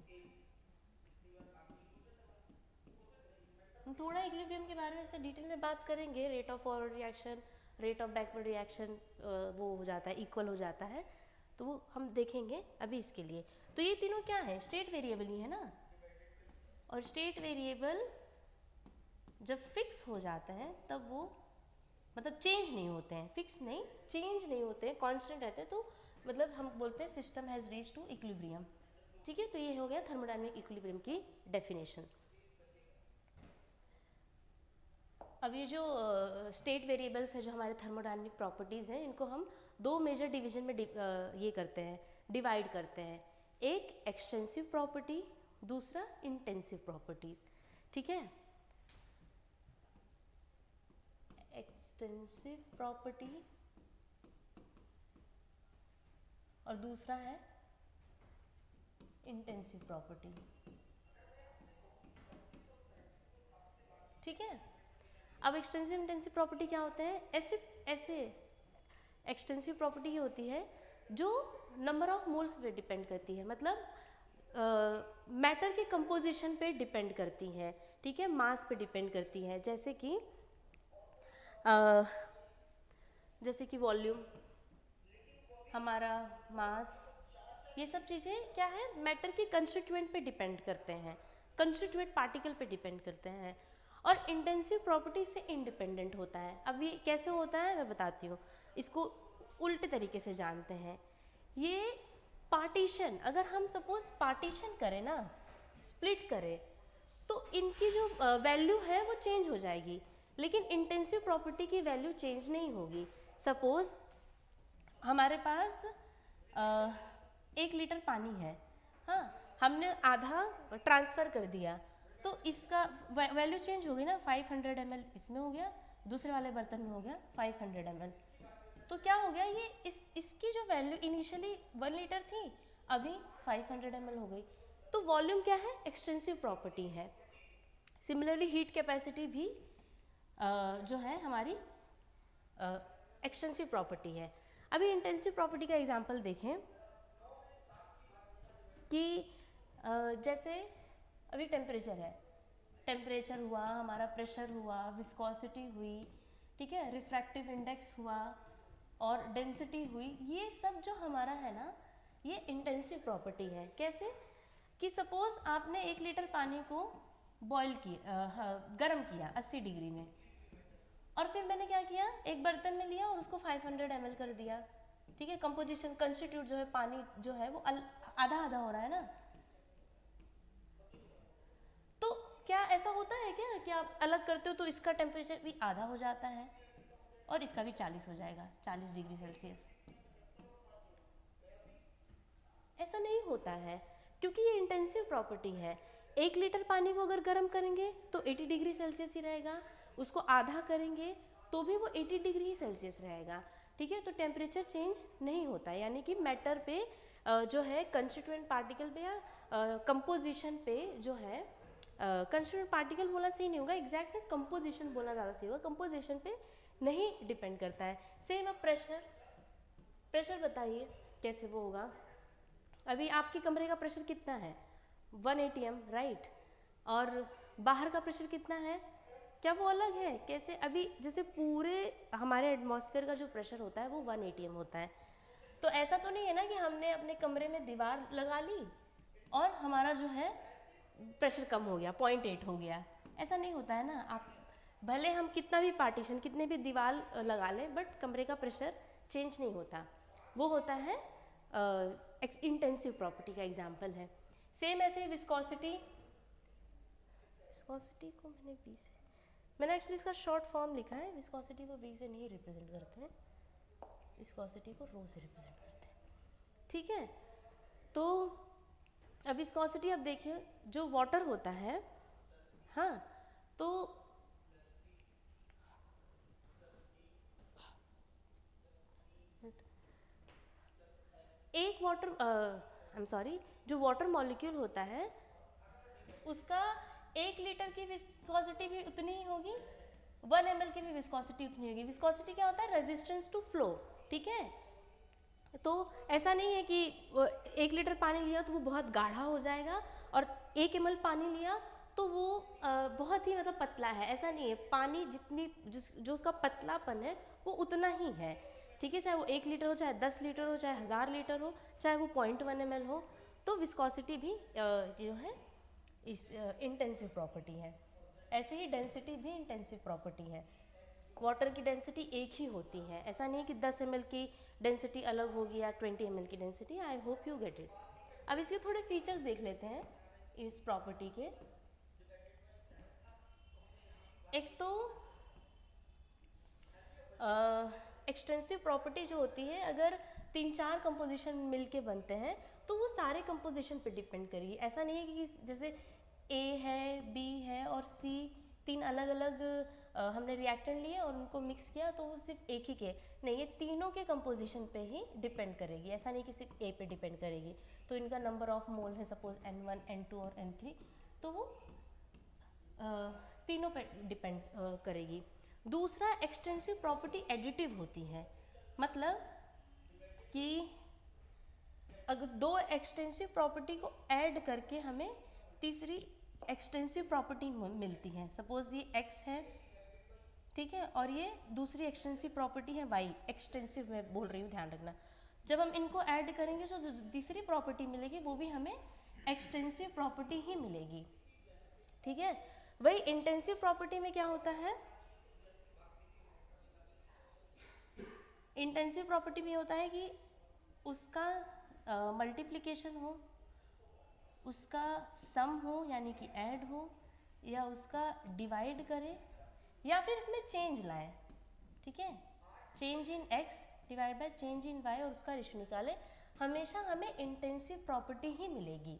हम थोड़ा इक्विलिब्रियम के बारे में ऐसे डिटेल में बात करेंगे। Rate of forward reaction, rate of backward reaction वो हो जाता है, इक्वल हो जाता है, तो वो हम देखेंगे अभी इसके लिए। तो ये तीनों क्या है? स्टेट वेरिएबल ही है ना। और स्टेट वेरिएबल जब फिक्स हो जाते हैं तब वो मतलब चेंज नहीं होते हैं, फिक्स नहीं, चेंज नहीं होते हैं, कांस्टेंट रहते हैं, तो मतलब हम बोलते हैं system has reach to equilibrium. ठीक है, तो ये हो गया थर्मोडायनेमिक इक्विलिब्रियम की डेफिनेशन। अब ये जो स्टेट वेरिएबल्स है, जो हमारे थर्मोडायनेमिक प्रॉपर्टीज़ हैं, इनको हम दो मेजर डिवीजन में ये करते हैं, डिवाइड करते हैं। एक एक्सटेंसिव प्रॉपर्टी, दूसरा इंटेंसिव प्रॉपर्टीज़। ठीक है, एक्सटेंसिव प्रॉपर्टी और दूसरा है इंटेंसिव प्रॉपर्टी। ठीक है, अब एक्सटेंसिव इंटेंसिव प्रॉपर्टी क्या होते हैं? ऐसे एक्सटेंसिव प्रॉपर्टी ये होती है जो नंबर ऑफ मोल्स पे डिपेंड करती है, मतलब मैटर के कंपोजिशन पे डिपेंड करती हैं, ठीक है, मास पे डिपेंड करती हैं। जैसे कि वॉल्यूम, हमारा मास, ये सब चीज़ें क्या है? मैटर के कंस्टिट्यूएंट पे डिपेंड करते हैं, कंस्टिट्यूएंट पार्टिकल पे डिपेंड करते हैं। और इंटेंसिव प्रॉपर्टी से इंडिपेंडेंट होता है। अब ये कैसे होता है मैं बताती हूँ, इसको उल्टे तरीके से जानते हैं। ये पार्टीशन, अगर हम सपोज पार्टीशन करें ना, स्प्लिट करें, तो इनकी जो वैल्यू है वो चेंज हो जाएगी, लेकिन इंटेंसिव प्रॉपर्टी की वैल्यू चेंज नहीं होगी। सपोज हमारे पास 1 लीटर पानी है, हाँ, हमने आधा ट्रांसफ़र कर दिया, तो इसका वैल्यू चेंज होगी ना, 500 ml इसमें हो गया, दूसरे वाले बर्तन में हो गया 500 ml। तो क्या हो गया, ये इसकी जो वैल्यू इनिशियली 1 लीटर थी, अभी 500 ml हो गई। तो वॉल्यूम क्या है? एक्सटेंसिव प्रॉपर्टी है। सिमिलरली हीट कैपेसिटी भी जो है हमारी एक्सटेंसिव प्रॉपर्टी है। अभी इंटेंसिव प्रॉपर्टी का एग्जांपल देखें कि जैसे अभी टेम्परेचर है, टेम्परेचर हुआ, हमारा प्रेशर हुआ, विस्कोसिटी हुई, ठीक है, रिफ्रैक्टिव इंडेक्स हुआ और डेंसिटी हुई, ये सब जो हमारा है ना, ये इंटेंसिव प्रॉपर्टी है। कैसे कि सपोज आपने 1 लीटर पानी को बॉईल किया, गर्म किया 80 डिग्री में, और फिर मैंने क्या किया, एक बर्तन में लिया और उसको 500 ml कर दिया। ठीक है, कंपोजिशन कंस्टिट्यूट जो है पानी जो है वो आधा आधा हो रहा है ना। तो क्या ऐसा होता है क्या कि आप अलग करते हो तो इसका टेम्परेचर भी आधा हो जाता है और इसका भी 40 हो जाएगा, 40 डिग्री सेल्सियस? ऐसा नहीं होता है, क्योंकि ये इंटेंसिव प्रॉपर्टी है। 1 लीटर पानी को अगर गर्म करेंगे तो 80 डिग्री सेल्सियस ही रहेगा, उसको आधा करेंगे तो भी वो 80 डिग्री सेल्सियस रहेगा। ठीक है, तो टेम्परेचर चेंज नहीं होता, यानी कि मैटर पे जो है कंस्टिट्यूएंट पार्टिकल पे या कंपोजिशन पे जो है, कंस्टिट्यूएंट पार्टिकल बोलना सही नहीं होगा, एग्जैक्ट कंपोजिशन बोलना ज़्यादा सही होगा, कंपोजिशन पे नहीं डिपेंड करता है। सेम अब प्रेशर बताइए कैसे वो होगा। अभी आपके कमरे का प्रेशर कितना है? 1 atm, राइट? और बाहर का प्रेशर कितना है? क्या वो अलग है? कैसे? अभी जैसे पूरे हमारे एटमॉस्फेयर का जो प्रेशर होता है वो 1 atm होता है। तो ऐसा तो नहीं है ना कि हमने अपने कमरे में दीवार लगा ली और हमारा जो है प्रेशर कम हो गया, 0.8 हो गया। ऐसा नहीं होता है ना। आप भले हम कितना भी पार्टीशन, कितने भी दीवार लगा लें, बट कमरे का प्रेशर चेंज नहीं होता। वो होता है इंटेंसिव प्रॉपर्टी का एग्जाम्पल है। सेम ऐसे विस्कोसिटी को मैंने एक्चुअली इसका शॉर्ट फॉर्म लिखा है। विस्कोसिटी को वी से नहीं रिप्रेजेंट करते हैं, विस्कोसिटी को रो से रिप्रेजेंट करते हैं। ठीक है, तो अब विस्कोसिटी, अब देखिए जो वाटर होता है, हाँ, तो एक जो वाटर मॉलिक्यूल होता है उसका 1 लीटर की विस्कोसिटी भी उतनी ही होगी, 1 ml की भी विस्कोसिटी उतनी होगी। विस्कोसिटी क्या होता है? Resistance to flow. ठीक है, तो ऐसा नहीं है कि 1 लीटर पानी लिया तो वो बहुत गाढ़ा हो जाएगा और 1 ml पानी लिया तो वो बहुत ही मतलब पतला है। ऐसा नहीं है, पानी जितनी जो उसका पतलापन है वो उतना ही है। ठीक है, चाहे वो 1 लीटर हो, चाहे 10 लीटर हो, चाहे 1000 लीटर हो, चाहे वो 0.1 ml हो, तो विस्कोसिटी भी जो है इस इंटेंसिव प्रॉपर्टी है। ऐसे ही डेंसिटी भी इंटेंसिव प्रॉपर्टी है। वाटर की डेंसिटी एक ही होती है, ऐसा नहीं कि 10 ml की डेंसिटी अलग होगी या 20 ml की density. I hope you get it. अब इसके थोड़े फीचर्स देख लेते हैं इस प्रॉपर्टी के। एक तो एक्सटेंसिव प्रॉपर्टी जो होती है, अगर 3-4 कंपोजिशन मिलके बनते हैं तो वो सारे कंपोजिशन पे डिपेंड करेगी। ऐसा नहीं है कि जैसे ए है, बी है और सी, 3 अलग अलग हमने रिएक्टेंट लिए और उनको मिक्स किया तो वो सिर्फ एक ही के नहीं, ये तीनों के कंपोजिशन पे ही डिपेंड करेगी। ऐसा नहीं कि सिर्फ ए पे डिपेंड करेगी। तो इनका नंबर ऑफ मोल है सपोज N1, N2 और N3, तो वो तीनों पे डिपेंड करेगी। दूसरा, एक्सटेंसिव प्रॉपर्टी एडिटिव होती है, मतलब कि अगर 2 एक्सटेंसिव प्रॉपर्टी को ऐड करके हमें तीसरी एक्सटेंसिव प्रॉपर्टी मिलती है। सपोज ये x है, ठीक है, और ये दूसरी एक्सटेंसिव प्रॉपर्टी है y। एक्सटेंसिव मैं बोल रही हूँ, ध्यान रखना। जब हम इनको ऐड करेंगे जो तीसरी प्रॉपर्टी मिलेगी वो भी हमें एक्सटेंसिव प्रॉपर्टी ही मिलेगी। ठीक है, वही इंटेंसिव प्रॉपर्टी में क्या होता है? इंटेंसिव प्रॉपर्टी में होता है कि उसका मल्टीप्लिकेशन हो, उसका सम हो यानी कि ऐड हो, या उसका डिवाइड करे, या फिर इसमें चेंज लाए। ठीक है, change in x divide by change in y और उसका रेशियो निकाले, हमेशा हमें इंटेंसिव प्रॉपर्टी ही मिलेगी।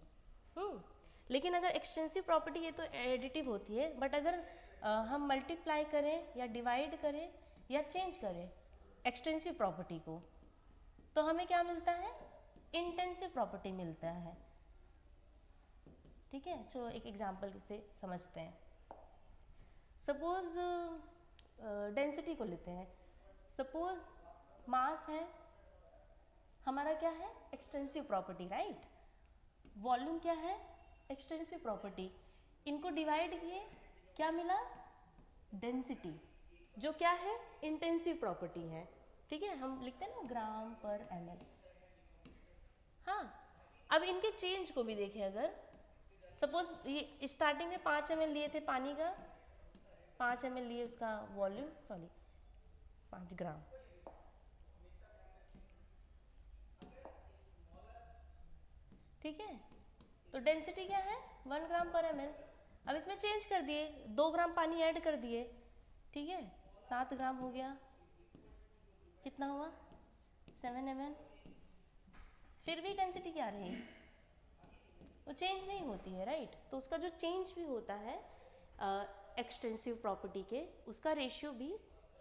लेकिन अगर एक्सटेंसिव प्रॉपर्टी ये तो एडिटिव होती है, बट अगर हम मल्टीप्लाई करें या डिवाइड करें या चेंज करें एक्सटेंसिव प्रॉपर्टी को, तो हमें क्या मिलता है? इंटेंसिव प्रॉपर्टी मिलता है। ठीक है, चलो एक एग्जांपल से समझते हैं। सपोज डेंसिटी को लेते हैं। सपोज मास है हमारा, क्या है? Extensive property, right. वॉल्यूम क्या है? Extensive property. इनको डिवाइड किए, क्या मिला? डेंसिटी, जो क्या है? इंटेंसिव प्रॉपर्टी है, ठीक है, हम लिखते हैं ना ग्राम पर ml। हाँ, अब इनके चेंज को भी देखें, अगर सपोज ये स्टार्टिंग में 5 ml लिए थे पानी का, 5 ml लिए उसका वॉल्यूम, सॉरी 5 ग्राम, ठीक है, तो डेंसिटी क्या है 1 ग्राम पर ml। अब इसमें चेंज कर दिए, 2 ग्राम पानी ऐड कर दिए, ठीक है, 7 ग्राम हो गया, कितना हुआ 7 ml। फिर भी डेंसिटी क्या रही, वो चेंज नहीं होती है, राइट। तो उसका जो चेंज भी होता है एक्सटेंसिव प्रॉपर्टी के, उसका रेशियो भी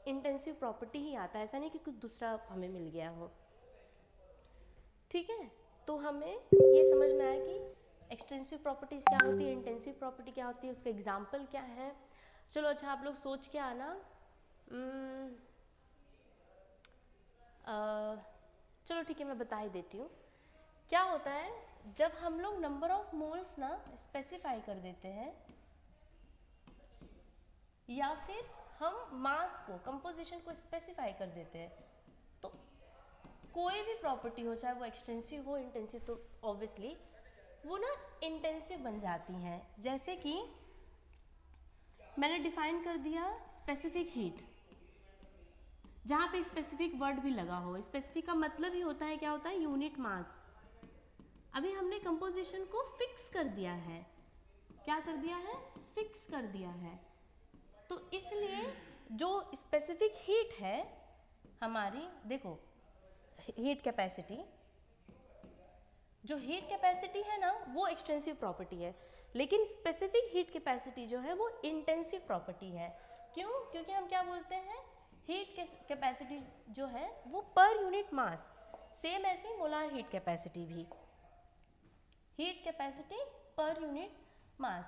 इंटेंसिव प्रॉपर्टी ही आता है, ऐसा नहीं कि कुछ दूसरा हमें मिल गया हो, ठीक है। तो हमें ये समझ में आया कि एक्सटेंसिव प्रॉपर्टीज़ क्या होती है, इंटेंसिव प्रॉपर्टी क्या होती है, उसका एग्जाम्पल क्या है। चलो अच्छा, आप लोग सोच के आना। चलो ठीक है, मैं बता ही देती हूँ। क्या होता है जब हम लोग नंबर ऑफ मोल्स ना स्पेसिफाई कर देते हैं, या फिर हम मास को, कंपोजिशन को स्पेसिफाई कर देते हैं, तो कोई भी प्रॉपर्टी हो, चाहे वो एक्सटेंसिव हो इंटेंसिव, तो ऑब्वियसली वो ना इंटेंसिव बन जाती हैं। जैसे कि मैंने डिफाइन कर दिया स्पेसिफिक हीट, जहाँ पे स्पेसिफिक वर्ड भी लगा हो। स्पेसिफिक का मतलब ही होता है, क्या होता है, यूनिट मास। अभी हमने कंपोजिशन को फिक्स कर दिया है, क्या कर दिया है, फिक्स कर दिया है। तो इसलिए जो स्पेसिफिक हीट है हमारी, देखो हीट कैपेसिटी, जो हीट कैपेसिटी है ना वो एक्सटेंसिव प्रॉपर्टी है, लेकिन स्पेसिफिक हीट कैपेसिटी जो है वो इंटेंसिव प्रॉपर्टी है। क्यों? क्योंकि हम क्या बोलते हैं, हीट कैपेसिटी जो है वो पर यूनिट मास, सेम ऐसे ही मोलार हीट कैपेसिटी भी, heat capacity per unit mass,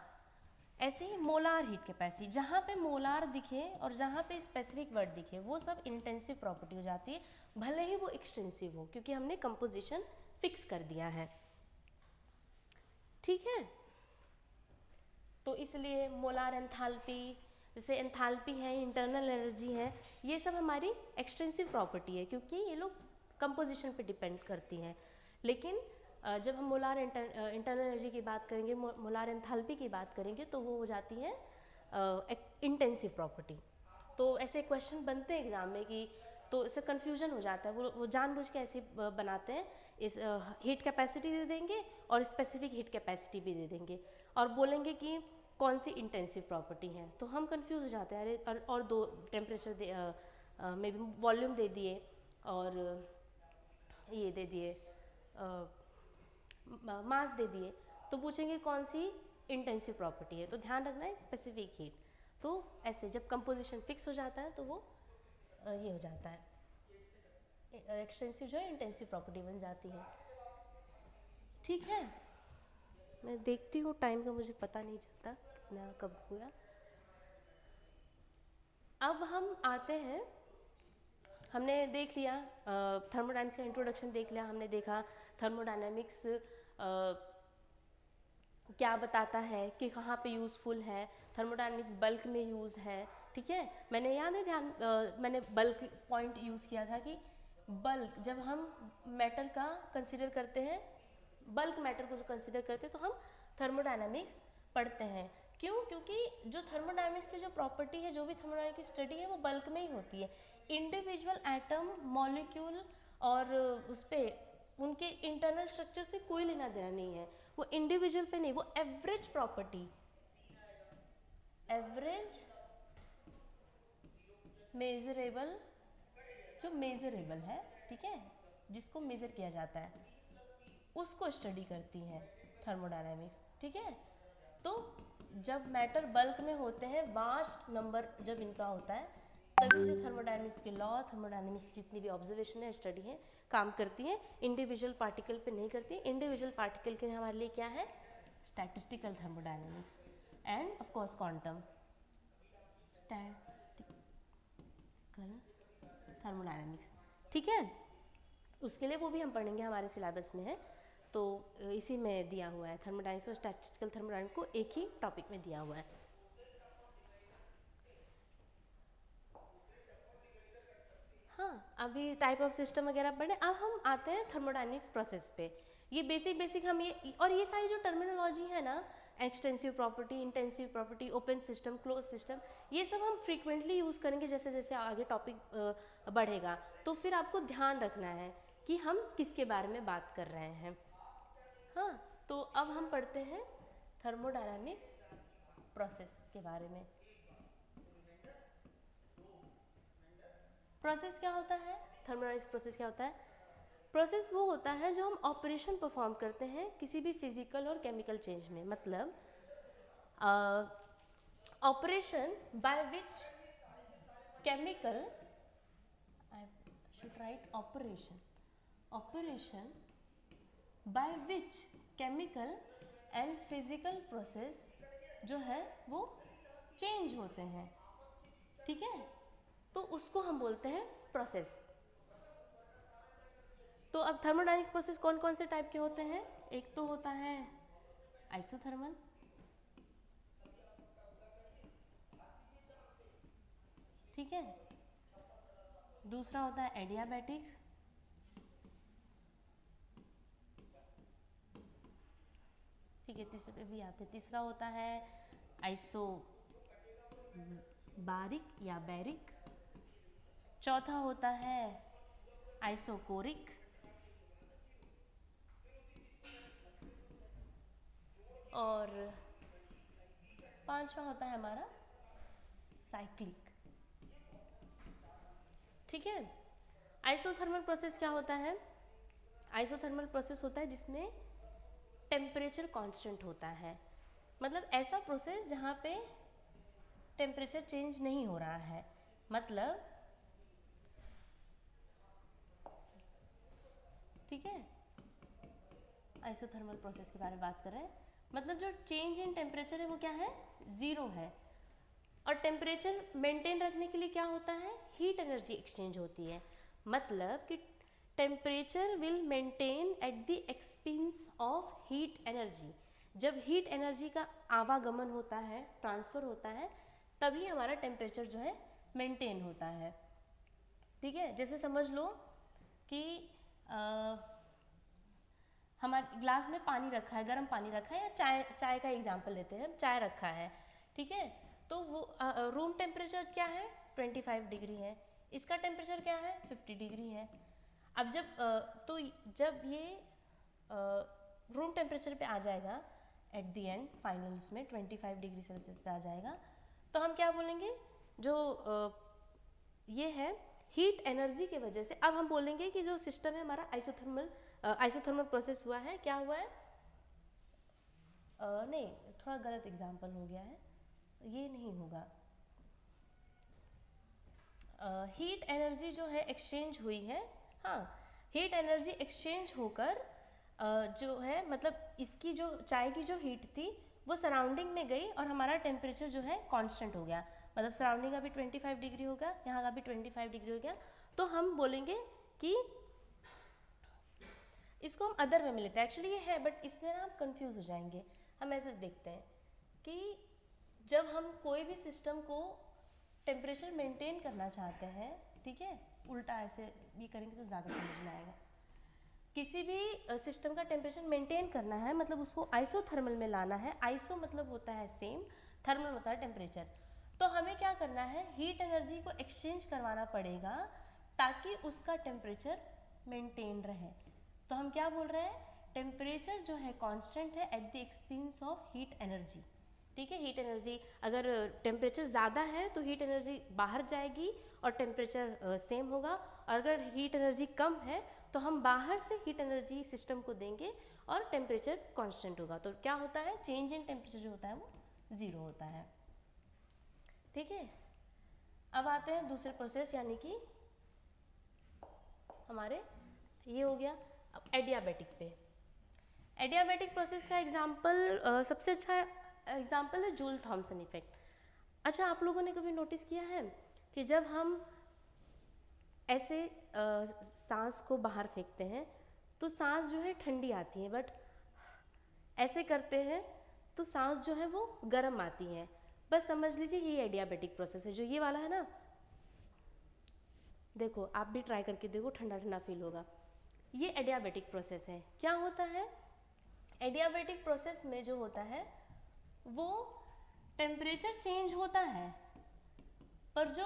ऐसे ही मोलार हीट कैपेसिटी, जहाँ पे मोलार दिखे और जहाँ पे स्पेसिफिक वर्ड दिखे वो सब इंटेंसिव प्रॉपर्टी हो जाती है, भले ही वो एक्सटेंसिव हो, क्योंकि हमने कंपोजिशन फिक्स कर दिया है, ठीक है। तो इसलिए मोलार एंथैल्पी, जैसे एंथैल्पी है, इंटरनल एनर्जी है, ये सब हमारी एक्सटेंसिव प्रॉपर्टी है, क्योंकि ये लोग कंपोजिशन पे डिपेंड करती हैं। लेकिन जब हम मोलार इंटरनल एनर्जी की बात करेंगे, मोलार एंथैल्पी की बात करेंगे, तो वो हो जाती है इंटेंसिव प्रॉपर्टी। तो ऐसे क्वेश्चन बनते हैं एग्जाम में कि, तो इससे कन्फ्यूजन हो जाता है, वो जानबूझ के ऐसे बनाते हैं, इस हीट कैपेसिटी दे देंगे और स्पेसिफिक हीट कैपेसिटी भी दे देंगे, और बोलेंगे कि कौन सी इंटेंसिव प्रॉपर्टी है, तो हम कंफ्यूज हो जाते हैं। अरे और दो टेम्परेचर में भी वॉल्यूम दे दिए और ये दे दिए, मास दे दिए, तो पूछेंगे कौन सी इंटेंसिव प्रॉपर्टी है। तो ध्यान रखना है स्पेसिफिक हीट। तो ऐसे जब कंपोजिशन फिक्स हो जाता है तो वो ये हो जाता है, एक्सटेंसिव जो है इंटेंसिव प्रॉपर्टी बन जाती है, ठीक है। मैं देखती हूँ टाइम का, मुझे पता नहीं चलता कितना कब हुआ। अब हम आते हैं, हमने देख लिया थर्मोडायनेमिक्स का इंट्रोडक्शन देख लिया, हमने देखा थर्मोडायनेमिक्स क्या बताता है कि कहाँ पे यूज़फुल है, थर्मोडायनेमिक्स बल्क में यूज़ है, ठीक है। मैंने याद है मैंने बल्क पॉइंट यूज़ किया था कि बल्क, जब हम मैटर का कंसिडर करते हैं, बल्क मैटर को जो कंसिडर करते हैं, तो हम थर्मोडायनेमिक्स पढ़ते हैं। क्यों? क्योंकि जो थर्मोडायनेमिक्स की जो प्रॉपर्टी है, जो भी थर्मोडायनेमिक्स की स्टडी है, वो बल्क में ही होती है। इंडिविजुअल एटम, मॉलिक्यूल और उस पर उनके इंटरनल स्ट्रक्चर से कोई लेना देना नहीं है, वो इंडिविजुअल पे नहीं, वो एवरेज प्रॉपर्टी, एवरेज मेजरेबल, जो मेजरेबल है, ठीक है, जिसको मेजर किया जाता है, उसको स्टडी करती है थर्मोडायनेमिक्स, ठीक है। तो जब मैटर बल्क में होते हैं, वास्ट नंबर जब इनका होता है, तभी जो थर्मोडायनेमिक्स के लॉ, थर्मोडायनेमिक्स की जितनी भी ऑब्जर्वेशन है, स्टडी है, काम करती है, इंडिविजुअल पार्टिकल पे नहीं करती। इंडिविजुअल पार्टिकल के हमारे लिए क्या है, statistical thermodynamics end of course quantum statistical thermodynamics, ठीक है। उसके लिए वो भी हम पढ़ेंगे, हमारे सिलेबस में है, तो इसी में दिया हुआ है, थर्मोडायनेमिक्स और स्टैटिस्टिकल थर्मोडायनेमिक्स को एक ही टॉपिक में दिया हुआ है। अभी टाइप ऑफ सिस्टम वगैरह पढ़े। अब हम आते हैं थर्मोडायनेमिक्स प्रोसेस पे। ये बेसिक हम ये सारी जो टर्मिनोलॉजी है ना, extensive property, intensive property, open system, close system, ये सब हम फ्रीक्वेंटली यूज़ करेंगे जैसे जैसे आगे टॉपिक बढ़ेगा। तो फिर आपको ध्यान रखना है कि हम किसके बारे में बात कर रहे हैं। हाँ, तो अब हम पढ़ते हैं थर्मोडायनामिक्स प्रोसेस के बारे में। प्रोसेस क्या होता है? थर्मोडायनामिक्स प्रोसेस क्या होता है? प्रोसेस वो होता है जो हम ऑपरेशन परफॉर्म करते हैं किसी भी फिजिकल और केमिकल चेंज में। मतलब operation by which chemical, I should write operation by which chemical and physical process जो है वो चेंज होते हैं, ठीक है, तो उसको हम बोलते हैं प्रोसेस। तो अब थर्मोडायनेमिक्स प्रोसेस कौन कौन से टाइप के होते हैं? एक तो होता है आइसोथर्मल, ठीक है, दूसरा होता है एडियाबैटिक, ठीक है, तीसरे पे भी आते हैं। तीसरा होता है आइसोबारिक या बैरिक। चौथा होता है आइसोकोरिक, और पांचवा होता है हमारा साइक्लिक, ठीक है। आइसोथर्मल प्रोसेस क्या होता है? आइसोथर्मल प्रोसेस होता है जिसमें टेम्परेचर कांस्टेंट होता है। मतलब ऐसा प्रोसेस जहाँ पे टेम्परेचर चेंज नहीं हो रहा है। मतलब ठीक है, आइसोथर्मल प्रोसेस के बारे में बात कर रहे हैं। मतलब जो चेंज इन टेम्परेचर है वो क्या है? ज़ीरो है। और टेम्परेचर मेंटेन रखने के लिए क्या होता है? हीट एनर्जी एक्सचेंज होती है। मतलब कि temperature will maintain at the expense of heat energy. जब हीट एनर्जी का आवागमन होता है, ट्रांसफ़र होता है, तभी हमारा टेम्परेचर जो है मेंटेन होता है, ठीक है। जैसे समझ लो कि हमारे ग्लास में पानी रखा है, गर्म पानी रखा है, या चाय का एग्जांपल लेते हैं, चाय रखा है, ठीक है। तो वो रूम टेम्परेचर क्या है? 25 डिग्री है। इसका टेम्परेचर क्या है? 50 डिग्री है। अब जब ये रूम टेम्परेचर पे आ जाएगा एट द एंड, फाइनल्स में 25 डिग्री सेल्सियस पे आ जाएगा, तो हम क्या बोलेंगे? जो ये है हीट एनर्जी की वजह से। अब हम बोलेंगे कि जो सिस्टम है हमारा आइसोथर्मल प्रोसेस हुआ है, क्या हुआ है? नहीं, थोड़ा गलत एग्जाम्पल हो गया है, ये नहीं होगा। हीट एनर्जी जो है एक्सचेंज हुई है, हाँ, हीट एनर्जी एक्सचेंज होकर जो है, मतलब इसकी जो चाय की जो हीट थी वो सराउंडिंग में गई और हमारा टेम्परेचर जो है कांस्टेंट हो गया। मतलब सराउंडिंग का भी 25 डिग्री हो गया, यहाँ का भी 25 डिग्री हो गया। तो हम बोलेंगे कि इसको हम अदर वे में लेते हैं। एक्चुअली ये है, बट इसमें ना आप कंफ्यूज हो जाएंगे। हम ऐसे देखते हैं कि जब हम कोई भी सिस्टम को टेम्परेचर मेंटेन करना चाहते हैं, ठीक है, उल्टा ऐसे ये करेंगे तो ज़्यादा समझ में आएगा। किसी भी सिस्टम का टेम्परेचर मेंटेन करना है, मतलब उसको आइसोथर्मल में लाना है। आइसो मतलब होता है सेम, थर्मल होता है टेम्परेचर। तो हमें क्या करना है? हीट एनर्जी को एक्सचेंज करवाना पड़ेगा ताकि उसका टेम्परेचर मेंटेन रहे। तो हम क्या बोल रहे हैं? टेम्परेचर जो है कांस्टेंट है at the expense of heat energy, ठीक है। हीट एनर्जी, अगर टेम्परेचर ज़्यादा है तो हीट एनर्जी बाहर जाएगी और टेम्परेचर सेम होगा। और अगर हीट एनर्जी कम है तो हम बाहर से हीट एनर्जी सिस्टम को देंगे और टेम्परेचर कांस्टेंट होगा। तो क्या होता है? चेंज इन टेम्परेचर जो होता है वो ज़ीरो होता है, ठीक है। अब आते हैं दूसरे प्रोसेस, यानी कि हमारे ये हो गया। अब एडियाबैटिक पे। एडियाबैटिक प्रोसेस का एग्जाम्पल सबसे अच्छा एग्जाम्पल है जूल थॉमसन इफेक्ट। अच्छा, आप लोगों ने कभी नोटिस किया है कि जब हम ऐसे सांस को बाहर फेंकते हैं तो सांस जो है ठंडी आती है, बट ऐसे करते हैं तो सांस जो है वो गर्म आती है। बस समझ लीजिए ये एडियाबैटिक प्रोसेस है। जो ये वाला है ना, देखो आप भी ट्राई करके देखो, ठंडा ठंडा फील होगा। ये एडियाबेटिक प्रोसेस है। क्या होता है एडियाबेटिक प्रोसेस में? जो होता है वो टेम्परेचर चेंज होता है, पर जो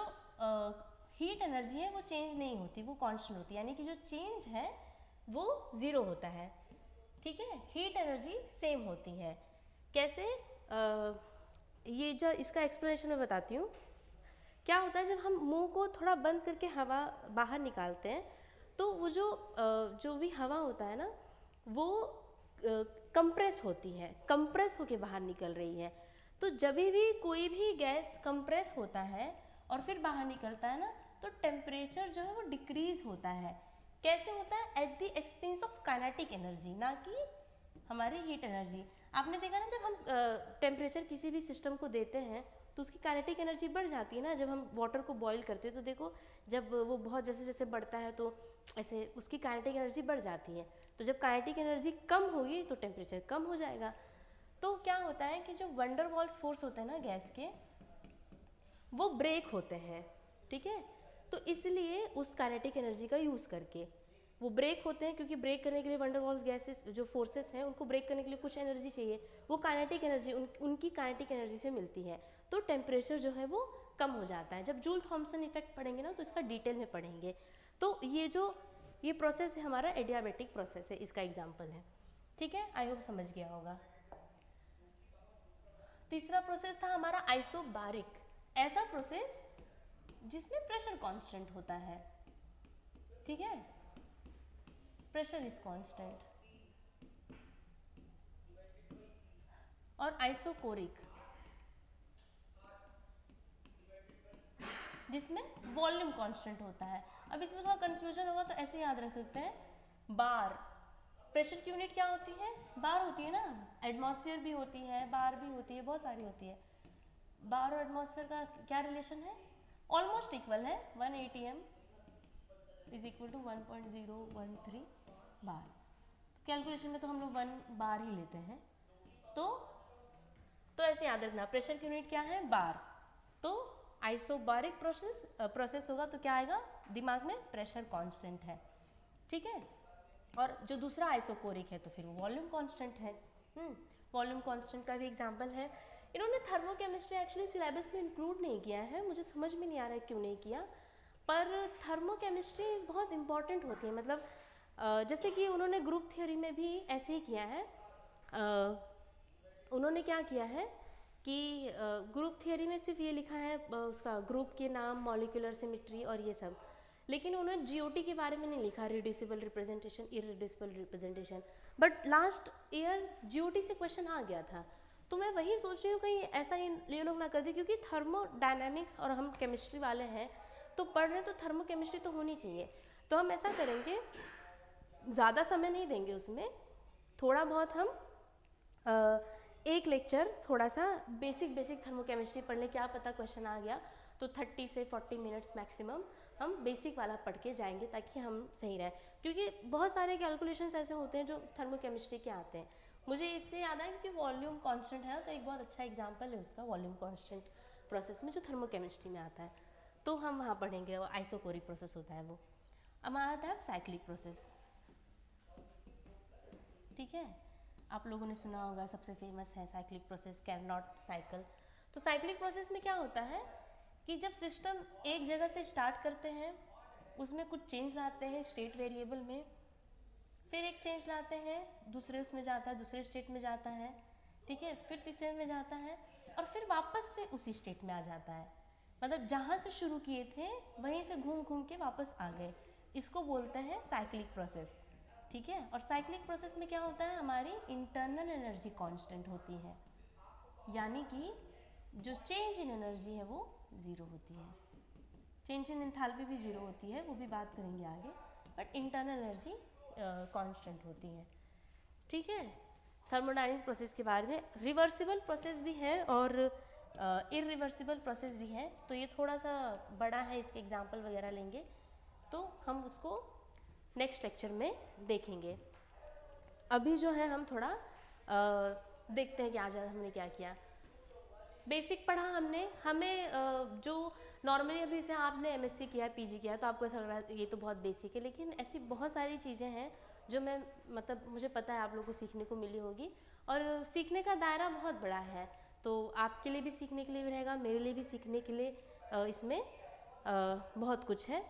हीट एनर्जी है वो चेंज नहीं होती, वो कांस्टेंट होती है। यानी कि जो चेंज है वो ज़ीरो होता है, ठीक है। हीट एनर्जी सेम होती है। कैसे? ये जो इसका एक्सप्लेनेशन मैं बताती हूँ। क्या होता है, जब हम मुंह को थोड़ा बंद करके हवा बाहर निकालते हैं तो वो जो भी हवा होता है ना, वो कंप्रेस होती है, कंप्रेस होके बाहर निकल रही है। तो जब भी कोई भी गैस कंप्रेस होता है और फिर बाहर निकलता है ना, तो टेम्परेचर जो है वो डिक्रीज होता है। कैसे होता है? At the expense of kinetic energy, ना कि हमारी हीट एनर्जी। आपने देखा ना, जब हम टेम्परेचर किसी भी सिस्टम को देते हैं तो उसकी काइनेटिक एनर्जी बढ़ जाती है ना। जब हम वाटर को बॉईल करते हैं तो देखो, जब वो बहुत जैसे जैसे बढ़ता है तो ऐसे उसकी काइनेटिक एनर्जी बढ़ जाती है। तो जब काइनेटिक एनर्जी कम होगी तो टेम्परेचर कम हो जाएगा। तो क्या होता है कि जो वंडर वॉल्स फोर्स होते हैं ना गैस के, वो ब्रेक होते हैं, ठीक है। तो इसलिए उस काइनेटिक एनर्जी का यूज़ करके वो ब्रेक होते हैं, क्योंकि ब्रेक करने के लिए वंडर वॉल्स गैसेस जो फोर्सेस हैं उनको ब्रेक करने के लिए कुछ एनर्जी चाहिए। वो काइनेटिक एनर्जी उनकी काइनेटिक एनर्जी से मिलती है, तो टेम्परेचर जो है वो कम हो जाता है। जब जूल थॉम्सन इफेक्ट पढ़ेंगे ना तो इसका डिटेल में पढ़ेंगे। तो ये प्रोसेस है हमारा एडियाबेटिक प्रोसेस है, इसका एग्जाम्पल है, ठीक है। आई होप समझ गया होगा। तीसरा प्रोसेस था हमारा आइसोबारिक। ऐसा प्रोसेस जिसमें प्रेशर कांस्टेंट होता है, ठीक है, प्रेशर इज कांस्टेंट। और आइसोकोरिक, जिसमें वॉल्यूम कांस्टेंट होता है। अब इसमें थोड़ा कंफ्यूजन होगा तो ऐसे याद रख सकते हैं, बार। प्रेशर की यूनिट क्या होती है? बार होती है ना। एटमॉस्फेयर भी होती है, बार भी होती है, बहुत सारी होती है। बार और एटमॉस्फेयर का क्या रिलेशन है? ऑलमोस्ट इक्वल है। 1 atm is equal to 1.013 bar. Calculation में तो हम लोग 1 बार ही लेते हैं। तो ऐसे याद रखना, प्रेशर की यूनिट क्या है? बार। तो आइसोबारिक प्रोसेस होगा तो क्या आएगा दिमाग में? प्रेशर कांस्टेंट है, ठीक है। और जो दूसरा आइसोकोरिक है तो फिर वो वॉल्यूम कांस्टेंट है। वॉल्यूम कांस्टेंट का भी एग्जांपल है। इन्होंने थर्मोकेमिस्ट्री एक्चुअली सिलेबस में इंक्लूड नहीं किया है, मुझे समझ में नहीं आ रहा है क्यों नहीं किया। पर थर्मोकेमिस्ट्री बहुत इंपॉर्टेंट होती है। मतलब जैसे कि उन्होंने ग्रुप थ्योरी में भी ऐसे ही किया है। उन्होंने क्या किया है कि ग्रुप थियरी में सिर्फ ये लिखा है उसका ग्रुप के नाम, मॉलिक्यूलर सिमेट्री और ये सब, लेकिन उन्होंने जीओटी के बारे में नहीं लिखा, reducible representation, irreducible representation. But last year GOT से क्वेश्चन आ गया था, तो मैं वही सोच रही हूँ कहीं ऐसा ये लोग ना कर दे, क्योंकि थर्मोडायनेमिक्स और हम केमिस्ट्री वाले हैं तो पढ़ रहे हैं, तो थर्मोकेमिस्ट्री तो होनी चाहिए। तो हम ऐसा करेंगे, ज़्यादा समय नहीं देंगे उसमें, थोड़ा बहुत हम एक लेक्चर थोड़ा सा बेसिक थर्मोकेमिस्ट्री पढ़ लें। क्या पता क्वेश्चन आ गया तो 30 से 40 मिनट्स मैक्सिमम हम बेसिक वाला पढ़ के जाएंगे, ताकि हम सही रहें। क्योंकि बहुत सारे कैलकुलेशंस ऐसे होते हैं जो थर्मोकेमिस्ट्री के आते हैं। मुझे इससे याद आया क्योंकि वॉल्यूम कांस्टेंट है, तो एक बहुत अच्छा एग्जांपल है उसका, वॉल्यूम कांस्टेंट प्रोसेस में जो थर्मोकेमिस्ट्री में आता है, तो हम वहाँ पढ़ेंगे। और आइसोकोरिक प्रोसेस होता है वो। अब आता है साइक्लिक प्रोसेस, ठीक है। आप लोगों ने सुना होगा, सबसे फेमस है साइक्लिक प्रोसेस, कैरनॉट साइकिल। तो साइक्लिक प्रोसेस में क्या होता है कि जब सिस्टम एक जगह से स्टार्ट करते हैं, उसमें कुछ चेंज लाते हैं स्टेट वेरिएबल में, फिर एक चेंज लाते हैं दूसरे उसमें जाता है, दूसरे स्टेट में जाता है, ठीक है, फिर तीसरे में जाता है और फिर वापस से उसी स्टेट में आ जाता है। मतलब जहाँ से शुरू किए थे वहीं से घूम घूम के वापस आ गए। इसको बोलते हैं साइक्लिक प्रोसेस, ठीक है। और साइक्लिक प्रोसेस में क्या होता है, हमारी इंटरनल एनर्जी कांस्टेंट होती है, यानी कि जो चेंज इन एनर्जी है वो ज़ीरो होती है। चेंज इन एंथैल्पी भी ज़ीरो होती है, वो भी बात करेंगे आगे, बट इंटरनल एनर्जी कांस्टेंट होती है, ठीक है। थर्मोडायनेमिक प्रोसेस के बारे में रिवर्सिबल प्रोसेस भी है और इरिवर्सिबल प्रोसेस भी है। तो ये थोड़ा सा बड़ा है, इसके एग्जाम्पल वगैरह लेंगे तो हम उसको नेक्स्ट लेक्चर में देखेंगे। अभी जो है हम थोड़ा देखते हैं कि आज हमने क्या किया। बेसिक पढ़ा हमने, हमें जो नॉर्मली अभी से आपने एमएससी किया है, पीजी किया है, तो आपको ऐसा लग रहा है ये तो बहुत बेसिक है, लेकिन ऐसी बहुत सारी चीज़ें हैं जो मैं मतलब मुझे पता है आप लोगों को सीखने को मिली होगी, और सीखने का दायरा बहुत बड़ा है। तो आपके लिए भी सीखने के लिए भी रहेगा, मेरे लिए भी सीखने के लिए इसमें बहुत कुछ है।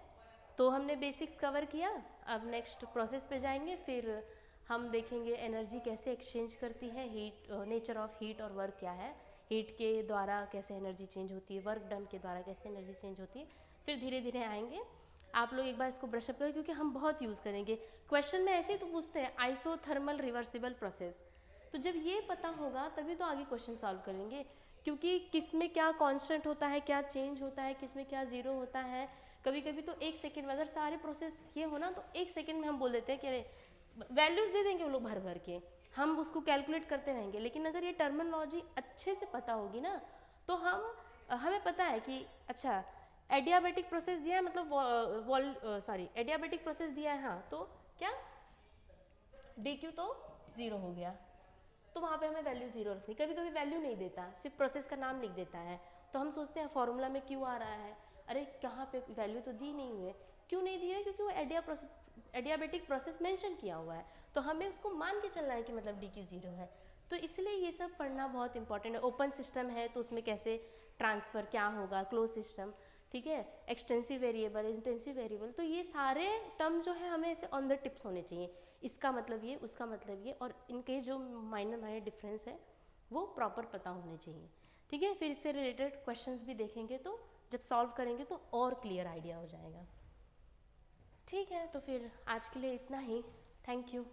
तो हमने बेसिक कवर किया, अब नेक्स्ट प्रोसेस पे जाएंगे, फिर हम देखेंगे एनर्जी कैसे एक्सचेंज करती है, हीट, नेचर ऑफ हीट और वर्क क्या है, हीट के द्वारा कैसे एनर्जी चेंज होती है, वर्क डन के द्वारा कैसे एनर्जी चेंज होती है। फिर धीरे धीरे आएंगे। आप लोग एक बार इसको ब्रशअप करें क्योंकि हम बहुत यूज़ करेंगे क्वेश्चन में। ऐसे ही तो पूछते हैं आइसोथर्मल रिवर्सिबल प्रोसेस, तो जब ये पता होगा तभी तो आगे क्वेश्चन सॉल्व करेंगे, क्योंकि किस में क्या कांस्टेंट होता है, क्या चेंज होता है, किस में क्या ज़ीरो होता है। कभी कभी तो 1 सेकेंड में अगर सारे प्रोसेस ये हो ना तो 1 सेकेंड में हम बोल देते हैं कि अरे वैल्यूज़ दे देंगे वो लोग भर भर के, हम उसको कैलकुलेट करते रहेंगे। लेकिन अगर ये टर्मिनोलॉजी अच्छे से पता होगी ना तो हमें पता है कि अच्छा एडियाबेटिक प्रोसेस दिया है, मतलब एडियाबेटिक प्रोसेस दिया है, हाँ, तो क्या डी क्यू तो ज़ीरो हो गया, तो वहाँ पे हमें वैल्यू ज़ीरो रखनी। कभी कभी वैल्यू नहीं देता, सिर्फ प्रोसेस का नाम लिख देता है, तो हम सोचते हैं फॉर्मूला में क्यों आ रहा है, अरे कहाँ पे वैल्यू तो दी नहीं हुई है। क्यों नहीं दी है? क्योंकि वो एडियाबेटिक प्रोसेस मेंशन किया हुआ है, तो हमें उसको मान के चलना है कि मतलब डी क्यू ज़ीरो है। तो इसलिए ये सब पढ़ना बहुत इंपॉर्टेंट है। ओपन सिस्टम है तो उसमें कैसे ट्रांसफ़र क्या होगा, क्लोज सिस्टम, ठीक है, एक्सटेंसिव वेरिएबल, इंटेंसिव वेरिएबल, तो ये सारे टर्म जो है हमें ऐसे ऑन द टिप्स होने चाहिए। इसका मतलब ये, उसका मतलब ये, और इनके जो माइनर माइनर डिफरेंस है वो प्रॉपर पता होने चाहिए, ठीक है। फिर इससे रिलेटेड क्वेश्चंस भी देखेंगे, तो जब सॉल्व करेंगे तो और क्लियर आइडिया हो जाएगा। ठीक है, तो फिर आज के लिए इतना ही। Thank you.